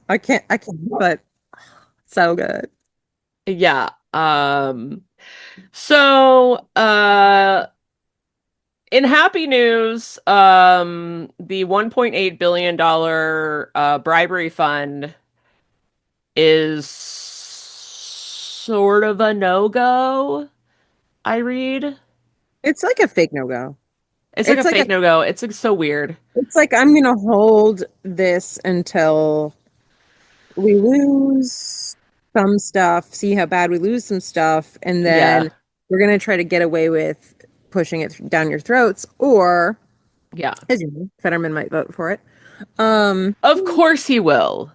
I can't, but so good. Yeah. So in happy news, the $1.8 billion bribery fund is sort of a no-go, I read. It's like a fake no-go. It's like a It's like a fake no-go. It's like so weird. it's like I'm gonna hold this until we lose some stuff, see how bad we lose some stuff, and Yeah. then we're gonna try to get away with pushing it down your throats, or Yeah. as you know, Fetterman might vote for it. Um, Of course he will.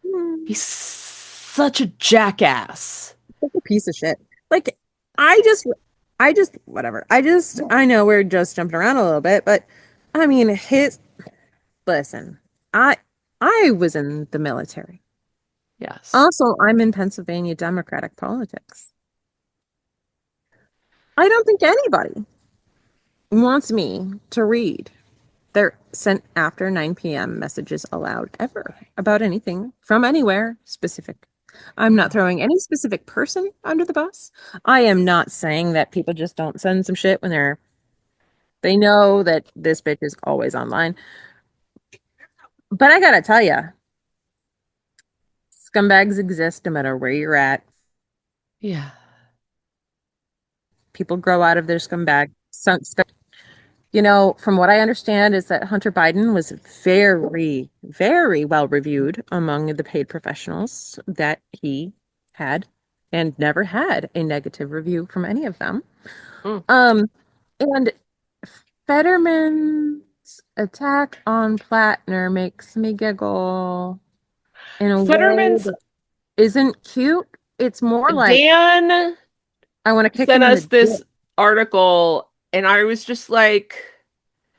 hmm, He's such a jackass. Such a piece of shit. Like, I just, whatever. I know we're just jumping around a little bit, but I mean, listen, I, I was in the military. Yes. Also, I'm in Pennsylvania Democratic politics. I don't think anybody wants me to read their sent after 9 p.m. messages allowed ever about anything from anywhere specific. I'm not throwing any specific person under the bus. I am not saying that people just don't send some shit when they know that this bitch is always online. But I gotta tell you, scumbags exist no matter where you're at. Yeah. People grow out of their scumbag. You know, from what I understand, is that Hunter Biden was very, very well reviewed among the paid professionals that he had and never had a negative review from any of them. Mm. Um, and Fetterman's attack on Plattner makes me giggle in a way Fetterman's that isn't cute. It's more like Dan I want to kick sent him in us the dick. this article, and I was just like,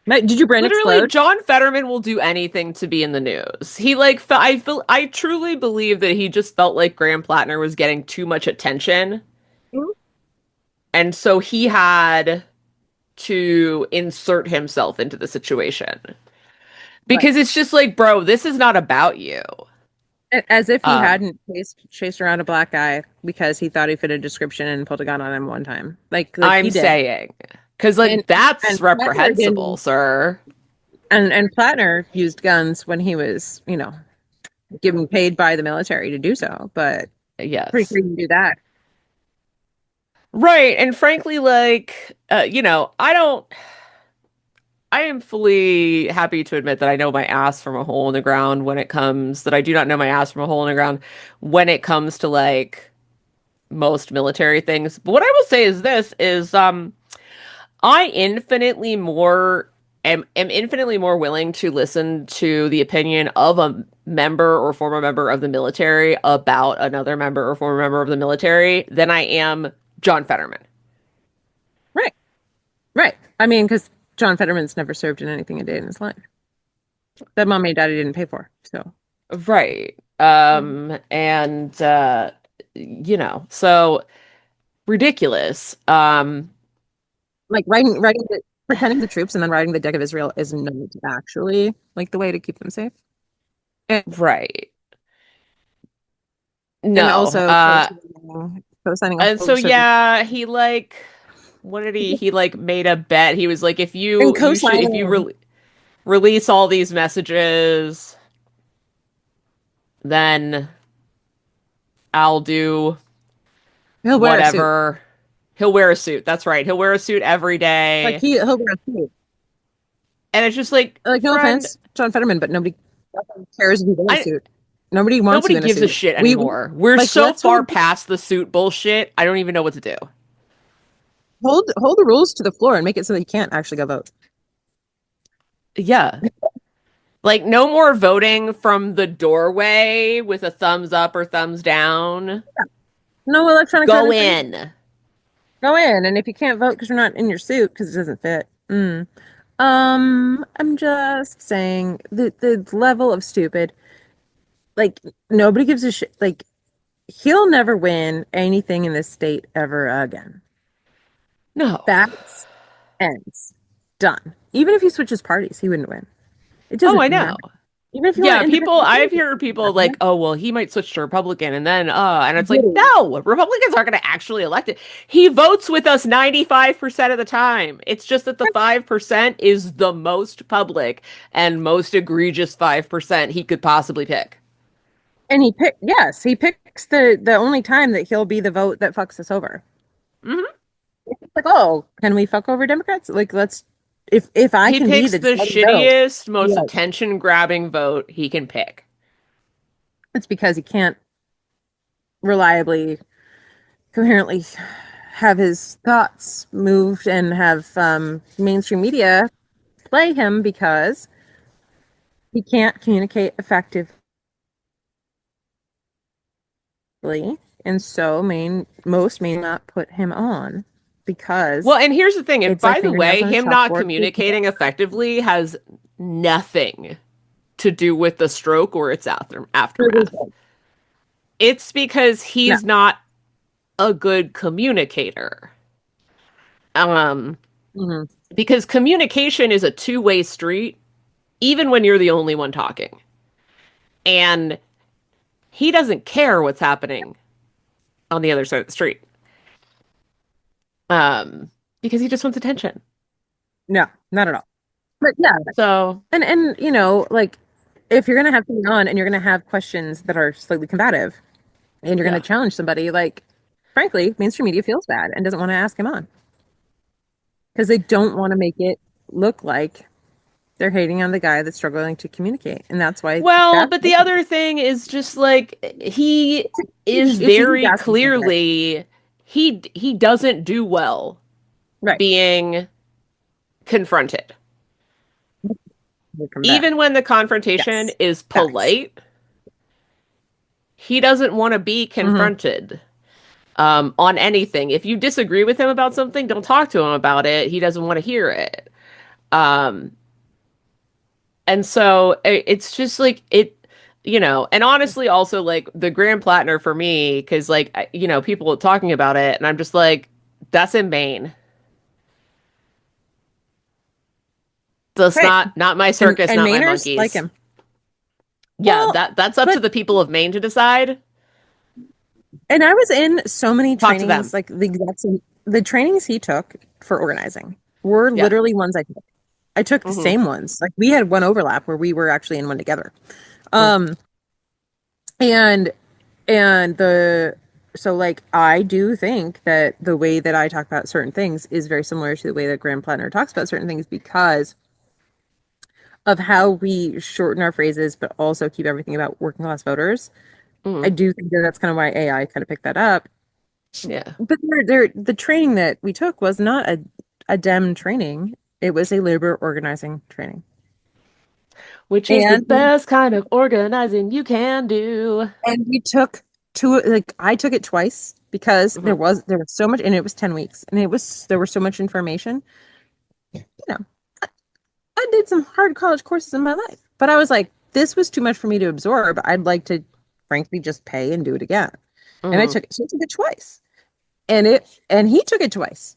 Did your brain literally, explode? John Fetterman will do anything to be in the news. He like, I truly believe that he just felt like Graham Plattner was getting too much attention, and so he had to insert himself into the situation Right. because it's just like, bro, this is not about you. As if he Um, hadn't chased around a black guy because he thought he fit a description and pulled a gun on him one time. Like I'm he did. saying, because And like that's Plattner reprehensible, didn't sir. and Plattner used guns when he was, getting paid by the military to do so, but pretty Yes. sure you can do that. Right. And frankly, like, I am fully happy to admit that I know my ass from a hole in the ground when it comes, that I do not know my ass from a hole in the ground when it comes to like most military things. But what I will say is this is, I infinitely more am infinitely more willing to listen to the opinion of a member or former member of the military about another member or former member of the military than I am John Fetterman. Right. Right. I mean, because John Fetterman's never served in anything a day in his life. That mommy and daddy didn't pay for. So Right. And so ridiculous. like pretending the troops and then riding the deck of Israel is not actually like the way to keep them safe. And, Right. and No. also co-signing a And full so service yeah, he like what did he like made a bet. He was like if and you should if you co-signing. release all these messages, then I'll do He'll wear a suit. whatever. He'll wear a suit. That's right. He'll wear a suit every Like day. he'll wear a suit. And it's just like, Like no friend, offense, John Fetterman, but nobody cares if you wear a I suit. Nobody wants you nobody in a gives a suit. shit We anymore. We're like so let's far past the suit bullshit. I don't even know what to do. hold the rules to the floor and make it so that you can't actually go vote. Yeah. Like no more voting from the doorway with a thumbs up or thumbs down. No electronic Go registration. in. Go in, and if you can't vote because you're not in your suit because it doesn't fit. I'm just saying the level of stupid. Like nobody gives a shit. Like he'll never win anything in this state ever again. No. That's ends. Done. Even if he switches parties, he wouldn't win. It Oh, I doesn't matter. know. Even if he went Yeah, people, independent I've candidate, heard it doesn't people like, matter. oh, well, he might switch to Republican and it's like, Literally. no, Republicans aren't going to actually elect it. He votes with us 95% of the time. It's just that the 5% is the most public and most egregious 5% he could possibly pick. And he picks the only time that he'll be the vote that fucks us over. Hmm. It's like, oh, can we fuck over Democrats? Like, let's if I He can be picks the the deciding vote, shittiest, most yes, attention grabbing vote he can pick. it's because he can't reliably, coherently have his thoughts moved and have mainstream media play him because he can't communicate effectively, and so most may not put him on Well, because and here's the thing, and it's like by the fingernails way, on a him not chalkboard. communicating effectively has nothing to do with the stroke or its aftermath. It's because No. he's not a good communicator. Um, Hmm. because communication is a two-way street, even when you're the only one talking. And he doesn't care what's happening on the other side of the street. Um, because he just wants attention. No, not at all. But yeah, So, and like if you're gonna have something on and you're gonna have questions that are slightly combative and you're gonna yeah. challenge somebody, like frankly, mainstream media feels bad and doesn't want to ask him on because they don't want to make it look like they're hating on the guy that's struggling to communicate, and that's why Well, that's but the other thing is just like he is it's a huge very asking for it. clearly he doesn't do well Right. being confronted. We'll come back. Even when the confrontation Yes. is Facts. polite, he doesn't want to be Hmm. confronted on anything. If you disagree with him about something, don't talk to him about it. He doesn't want to hear it. Um, and so it's just like and honestly, also like the Grand Platinum for me, because like, people are talking about it, and I'm just like, that's in Maine. That's Right. not my And circus, not my Mainers like monkeys. him. Yeah, Well, that's up to but the people of Maine to decide. and I was in so many Talk to them. trainings, like the trainings he took for organizing were Yeah. literally ones I took. I took the Hmm. same ones. Like we had one overlap where we were actually in one together. Hmm. Um, and and the so like I do think that the way that I talk about certain things is very similar to the way that Graham Plattner talks about certain things because of how we shorten our phrases, but also keep everything about working class voters. I Hmm. do think that that's kind of why AI kind of picked that up. Yeah. But the training that we took was not a Dem training. It was a labor organizing training. Which is the And best kind of organizing you can do. and we took two, like I took it twice because Hmm. there was so much, and it was 10 weeks, and it was there was so much information. You know, I did some hard college courses in my life, but I was like, this was too much for me to absorb. I'd like to frankly just pay and do it again. And Hmm. I took it twice. And he took it twice.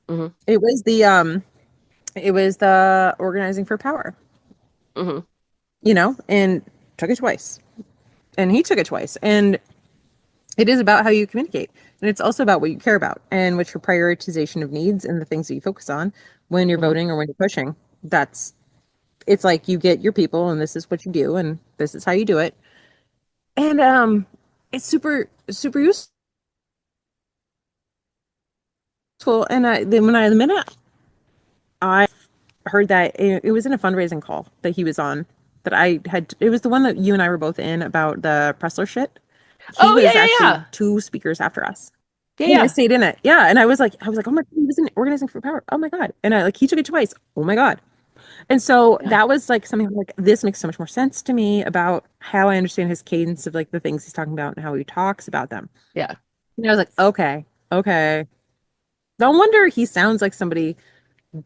Hmm. It was the organizing for power, Hmm. and took it twice. And he took it twice. And it is about how you communicate. And it's also about what you care about and what your prioritization of needs and the things that you focus on when you're Hmm. voting or when you're pushing. It's like you get your people and this is what you do and this is how you do it. And it's super useful. And the minute I heard that it was in a fundraising call that he was on that I had, it was the one that you and I were both in about the Pressler shit. He Oh, yeah, was yeah, actually yeah. two speakers after us. Yeah, And I yeah. stayed in it. Yeah. And I was like, oh my God, he was in Organizing for Power. Oh my God. And he took it twice. Oh my God. And so Yeah. that was like something like this makes so much more sense to me about how I understand his cadence of like the things he's talking about and how he talks about them. Yeah. And I was like, okay, okay. No wonder he sounds like somebody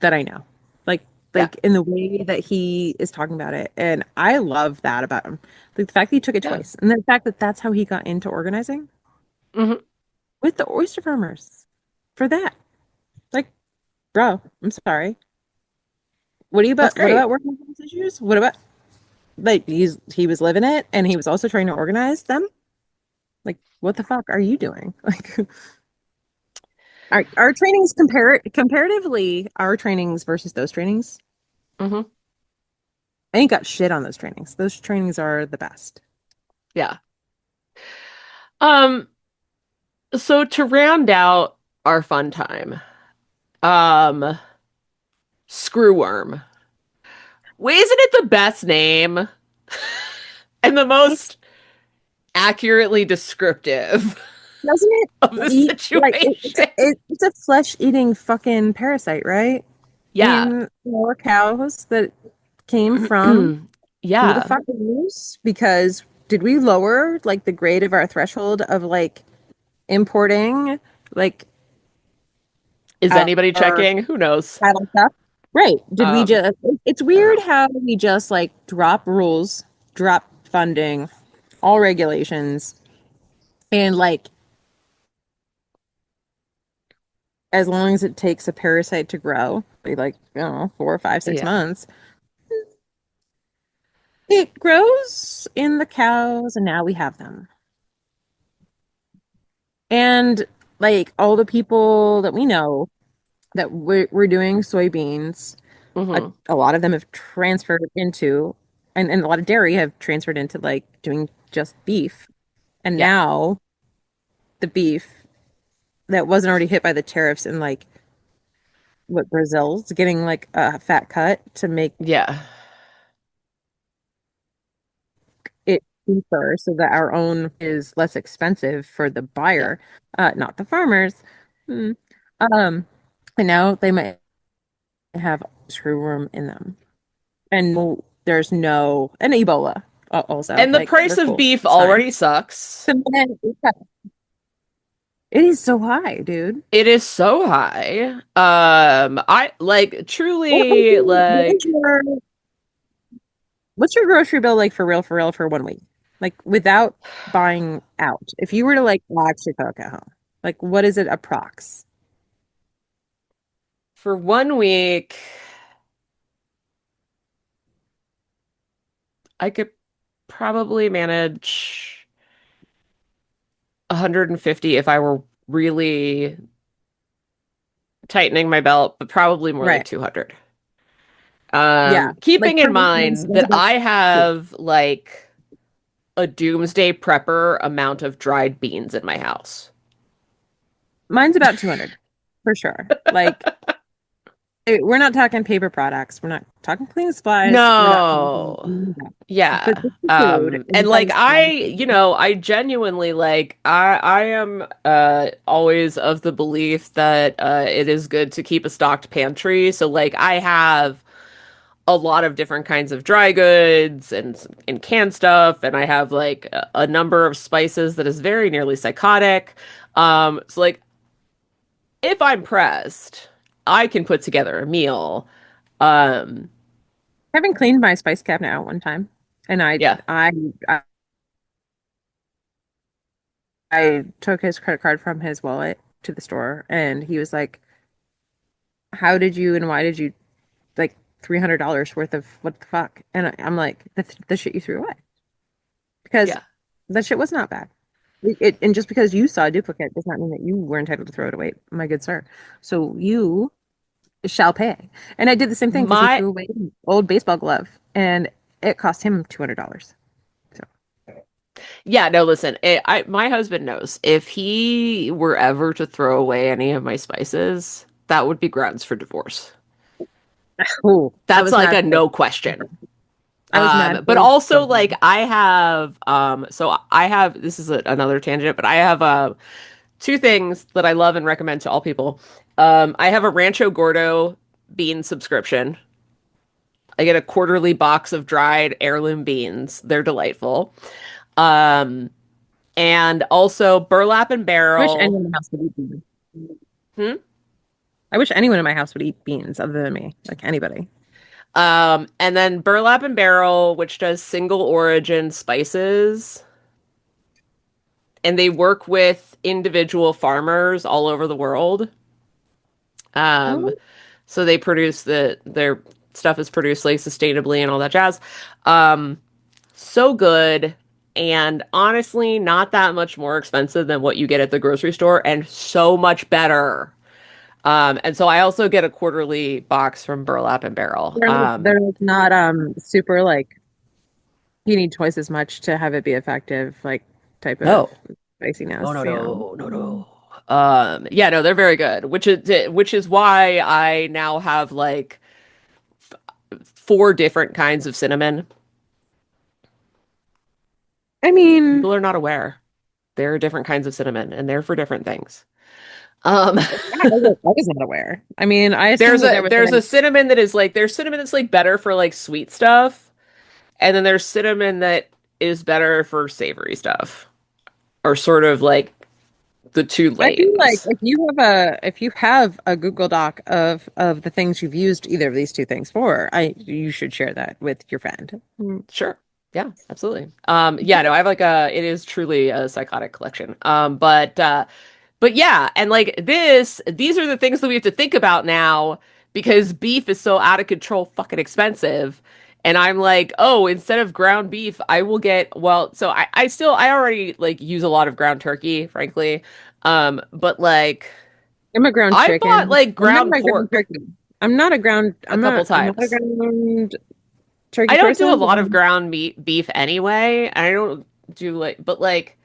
that I know. Like Yeah. in the way that he is talking about it. And I love that about him. Like the fact that he took it Yeah. twice. And the fact that that's how he got into organizing. Hmm. with the oyster farmers for that. Like, bro, I'm sorry. That's What great. about working class issues? What about like he was living it and he was also trying to organize them? Like, what the fuck are you doing? Like our trainings comparatively, our trainings versus those trainings, Hmm. I ain't got shit on those trainings. Those trainings are the best. Yeah. Um, so to round out our fun time, um, Screwworm. Wait, isn't it the best name and the It's most accurately descriptive doesn't it of the eat like situation? it's a flesh-eating fucking parasite, right? Yeah. In our cows that came from who the Yeah. fuck knows? Because did we lower like the grade of our threshold of like importing like Is anybody our checking? Who knows? cattle stuff? Right. Did we Um, just it's I don't weird know. how we just like drop rules, drop funding, all regulations, and like as long as it takes a parasite to grow, like, I don't know, 4, 5, six Yeah. months, it grows in the cows, and now we have them. And like all the people that we know that we're doing soybeans, Hmm. a lot of them have transferred into, and a lot of dairy have transferred into like doing just beef. And Yeah. now the beef that wasn't already hit by the tariffs in like what Brazil's getting like a fat cut to make Yeah. it cheaper so that our own is less expensive for the Yeah. buyer, not the farmers. Hmm. Um, and now they might have screw worm in them. And there's no, and Ebola also. And the Like, price we're of cool. beef It's fine. already sucks. So then, it is so high, dude. It is so high. I like truly What is like what's your grocery bill like for real, for 1 week? Like, without buying out. If you were to like actually cook at home, like, what is it approx? for 1 week, I could probably manage 150 if I were really tightening my belt, but probably more like Right. 200. Yeah. Like, Keeping for in me, mind that's that about I two. have like a doomsday prepper amount of dried beans in my house. Mine's about 200 for sure. Like, we're not talking paper products. We're not talking cleaning supplies. We're not talking No. any of that. But Yeah. just the food And and like then I genuinely like I am always of the belief that it is good to keep a stocked pantry. So like I have a lot of different kinds of dry goods and canned stuff, and I have like a number of spices that is very nearly psychotic. So like if I'm pressed, I can put together a meal. Um, having cleaned my spice cabinet out one time, and yeah. I I took his credit card from his wallet to the store, and he was like, "How did you and why did you like $300 worth of what the fuck?" And I'm like, "The shit you threw away because Yeah. that shit was not bad. And just because you saw a duplicate does not mean that you were entitled to throw it away, my good sir. So you shall pay." And I did the same thing because he My threw away an old baseball glove, and it cost him $200. So Yeah, no, listen, my husband knows if he were ever to throw away any of my spices, that would be grounds for divorce. oh, I That's was like mad a for no question. I was mad But for also like I have, so I have, this is another tangent, but I have, two things that I love and recommend to all people. I have a Rancho Gordo bean subscription. I get a quarterly box of dried heirloom beans. They're delightful. Um, and also burlap and I wish barrel. anyone in my house would eat beans. Hmm? I wish anyone in my house would eat beans other than me, like anybody. And then Burlap and Barrel, which does single origin spices and they work with individual farmers all over the world. Um, Oh, so they produce their stuff is produced like sustainably and all that jazz. Um, so good and honestly not that much more expensive than what you get at the grocery store and so much better. And so I also get a quarterly box from Burlap and Barrel. they're like not super like you need twice as much to have it be effective, like type of No, no, spiciness. no, Yeah. no, no, no. Yeah, no, they're very good, which is why I now have like four different kinds of cinnamon. I mean, People are not aware. There are different kinds of cinnamon, and they're for different things. Um, I was not aware. I mean, I assumed there's that a there was there's like a cinnamon that is like there's cinnamon that's like better for like sweet stuff, and then there's cinnamon that is better for savory stuff, or sort of like the two I feel like lanes. if you have a Google Doc of the things you've used either of these two things for, I you should share that with your friend. Mm. Sure. Yeah, absolutely. Yeah, no, I have like it is truly a psychotic collection. But yeah, and like these are the things that we have to think about now because beef is so out of control, fucking expensive. And I'm like, oh, instead of ground beef, I will get, well, so I already like use a lot of ground turkey, frankly. But like I'm a ground I bought chicken. like I'm not ground a ground pork turkey. I'm not a ground. a couple I'm not a times. ground turkey I don't do a person. But lot of ground meat beef anyway. I don't do like, but like,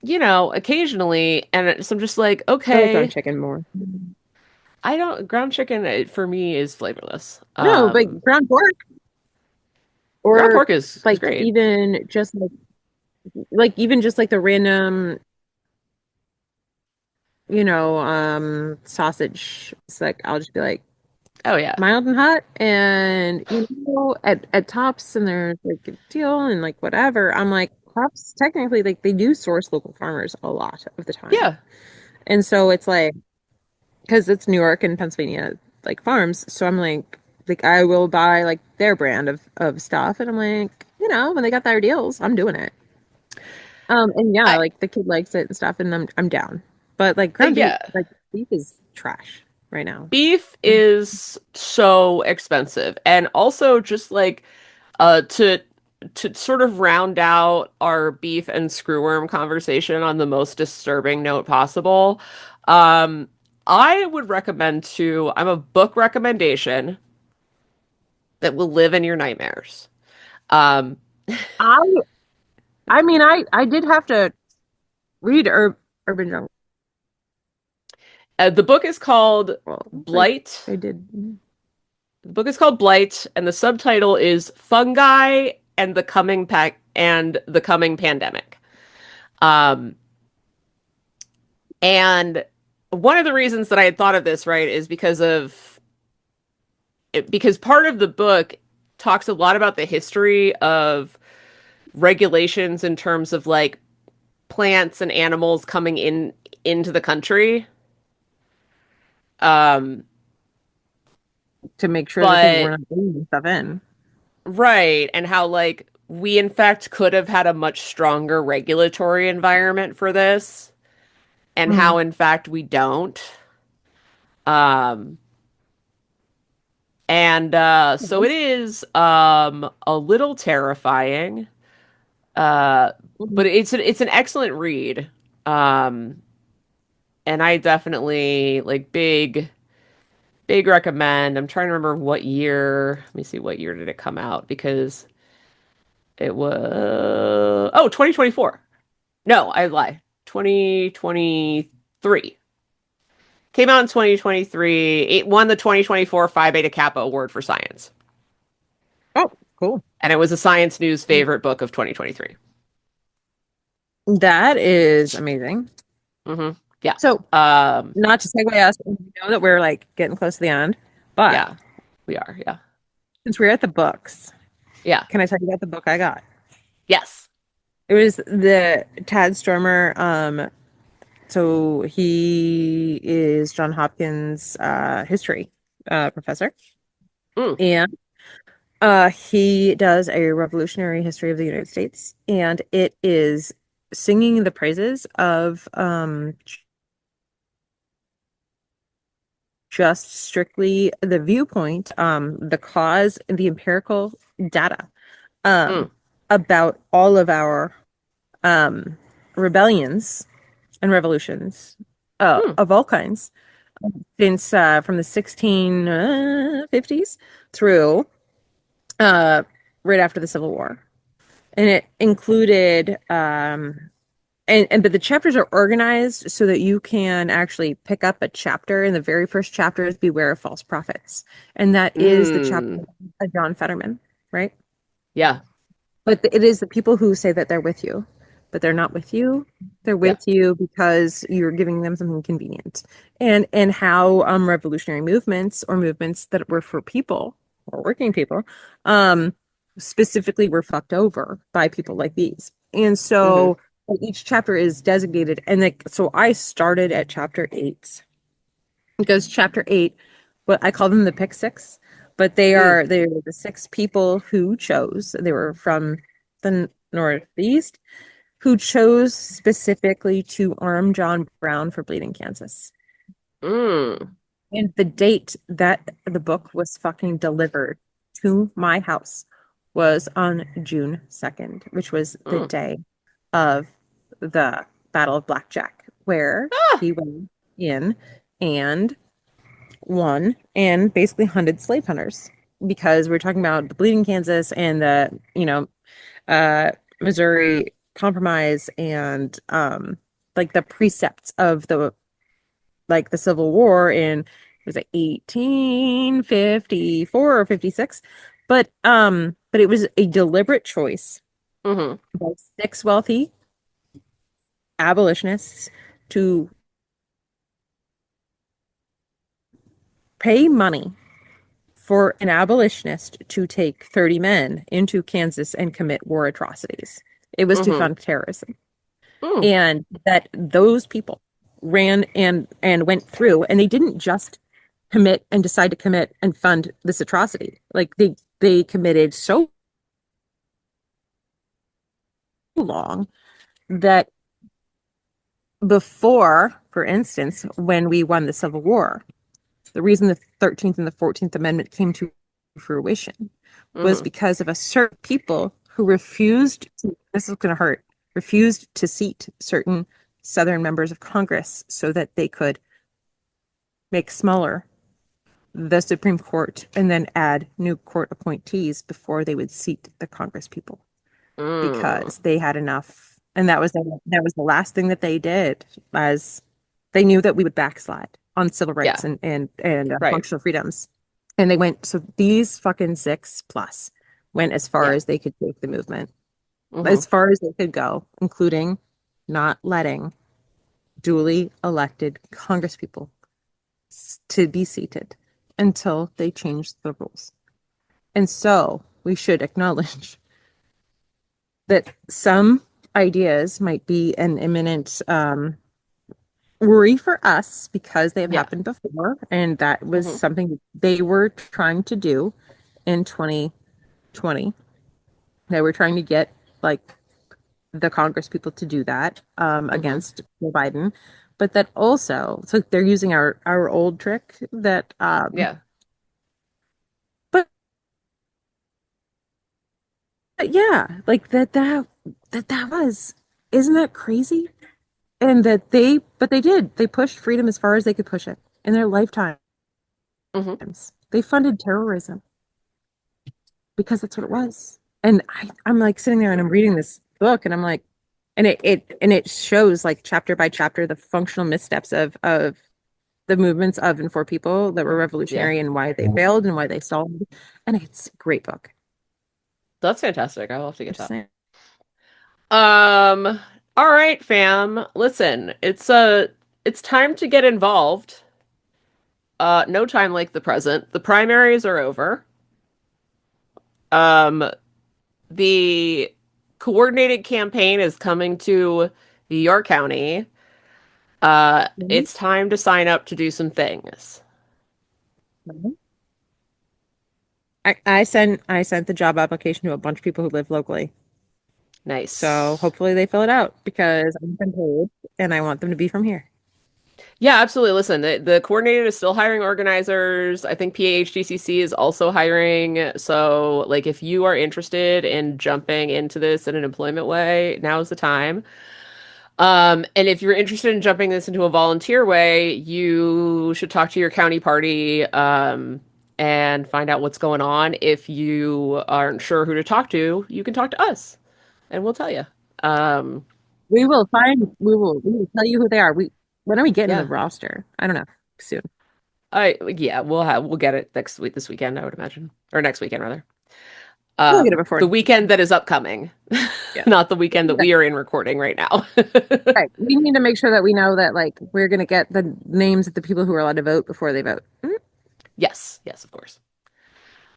occasionally, and so I'm just like, I like ground okay, chicken more. I don't ground chicken for me is flavorless. No, but ground pork Ground or pork is like great. even just like even just like the random, sausage. It's like I'll just be like Oh yeah. mild and hot, and at Tops, and there's like a deal and like whatever. I'm like Tops technically like they do source local farmers a lot of the time, Yeah. and so it's like because it's New York and Pennsylvania like farms, so I'm like I will buy like their brand of stuff, and I'm like when they got their deals, I'm doing it. And yeah, I like the kid likes it and stuff, and I'm down. But like ground beef, yeah. like beef is trash right now. Beef is so expensive. And also just like to sort of round out our beef and screwworm conversation on the most disturbing note possible. Um I would recommend I'm a book recommendation that will live in your nightmares. Um I I mean I did have to read Urban Jungle. the book is called Well, like Blight. I did. The book is called Blight, and the subtitle is Fungi and the Coming Pandemic. Um, and one of the reasons that I had thought of this, right, is because part of the book talks a lot about the history of regulations in terms of like plants and animals coming into the country. Um, To make sure that they but weren't bringing stuff in. right, and how like we in fact could have had a much stronger regulatory environment for this, and Mm. how in fact we don't. Um, and so it is a little terrifying. Uh, but it's an excellent read. Um, and I definitely like big recommend. I'm trying to remember what year. Let me see, what year did it come out? Because it was 2024. No, I lie. 2023. Came out in 2023. It won the 2024 Phi Beta Kappa Award for Science. Oh, cool. And it was a Science News favorite book of 2023. That is amazing. Yeah. So, Um, not to segue us, we know that we're like getting close to the end, but yeah, we are. Yeah. since we're at the books, Yeah. can I tell you about the book I got? Yes. It was the Tad Stormer. So he is John Hopkins' history professor, Mm. and he does a revolutionary history of the United States, and it is singing the praises of just strictly the viewpoint, the cause, the empirical data um, Mm, about all of our um, rebellions and revolutions mm, of all kinds since from the 1650s through uh, right after the Civil War. And it included but the chapters are organized so that you can actually pick up a chapter, and the very first chapter is Beware of False Prophets. And that is the chapter mm. of John Fetterman, right? Yeah, But it is the people who say that they're with you, but they're not with you. They're yeah. with you because you're giving them something convenient. And how revolutionary movements or movements that were for people or working people um specifically were fucked over by people like these. And Hmm. so each chapter is designated, and like so I started at chapter 8 because chapter 8, what I call them the pick six, but Mm, they're the six people who chose. They were from the Northeast who chose specifically to arm John Brown for bleeding Kansas. mm, And the date that the book was fucking delivered to my house was on June 2nd, which was the mm. day of the Battle of Blackjack, where Ah, he went in and won and basically hunted slave hunters, because we're talking about the bleeding Kansas and the, uh, Missouri Compromise, and like the precepts of the Civil War in, was it 1854 or 56? But it was a deliberate choice hmm. by six wealthy abolitionists to pay money for an abolitionist to take 30 men into Kansas and commit war atrocities. It was to Hmm. fund terrorism. Mm, And that those people ran and went through, and they didn't just commit and decide to commit and fund this atrocity. Like they committed so long that before, for instance, when we won the Civil War, the reason the 13th and the 14th Amendment came to fruition was hmm. because of a certain people who refused to, this is going to hurt, refused to seat certain Southern members of Congress so that they could make smaller the Supreme Court and then add new court appointees before they would seat the Congress people, Mm. because they had enough. And that was the last thing that they did, as they knew that we would backslide on civil rights Yeah, and right. functional freedoms. And they went, so these fucking six plus went as far Yeah. as they could take the movement, Hmm. as far as they could go, including not letting duly elected congresspeople to be seated until they changed the rules. And so we should acknowledge that some ideas might be an imminent worry for us because they have Yeah. happened before. And that was Hmm. something they were trying to do in 2020. They were trying to get like the Congress people to do that Hmm. against Joe Biden. But that also, so they're using our old trick that Yeah. but yeah, like that was, isn't that crazy? And that they did. They pushed freedom as far as they could push it in their lifetimes. Hmm. They funded terrorism because that's what it was. And I'm like sitting there and I'm reading this book and I'm like, and it shows like chapter by chapter the functional missteps of the movements of and for people that were Yeah. revolutionary and why they failed and why they stalled. And it's a great book. That's fantastic. I'll have to I'm get just that. saying. Um, all right, fam. Listen, it's time to get involved. No time like the present. The primaries are over. Um, the coordinated campaign is coming to York County. Mhm. It's time to sign up to do some things. I sent the job application to a bunch of people who live locally. So Nice. hopefully they fill it out because I've been told and I want them to be from here. Yeah, absolutely. Listen, the coordinator is still hiring organizers. I think PAHDCC is also hiring. So, like, if you are interested in jumping into this in an employment way, now is the time. And if you're interested in jumping this into a volunteer way, you should talk to your county party, and find out what's going on. If you aren't sure who to talk to, you can talk to us, and we'll tell you. Um, We will tell you who they are. When are we getting the yeah. roster? I don't know. Soon. Yeah, we'll get it next week, this weekend, I would imagine, or next weekend rather. We'll get it before. The weekend that is upcoming, Yeah. not the weekend that we are in recording right now. Right. We need to make sure that we know that like we're gonna get the names of the people who are allowed to vote before they vote. Mhm. Yes, yes, of course.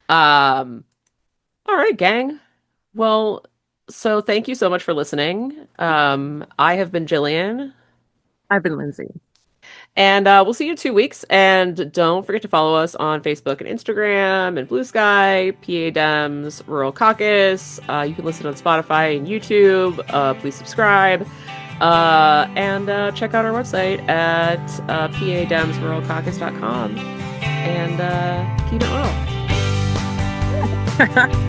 Um, all right, gang. Well, so thank you so much for listening. I have been Jillian, I've been Lindsay. and we'll see you in 2 weeks. And don't forget to follow us on Facebook and Instagram and Blue Sky, PA Dems, Rural Caucus. You can listen on Spotify and YouTube. Please subscribe. And check out our website at pademsruralcaucus.com. And keep it rural.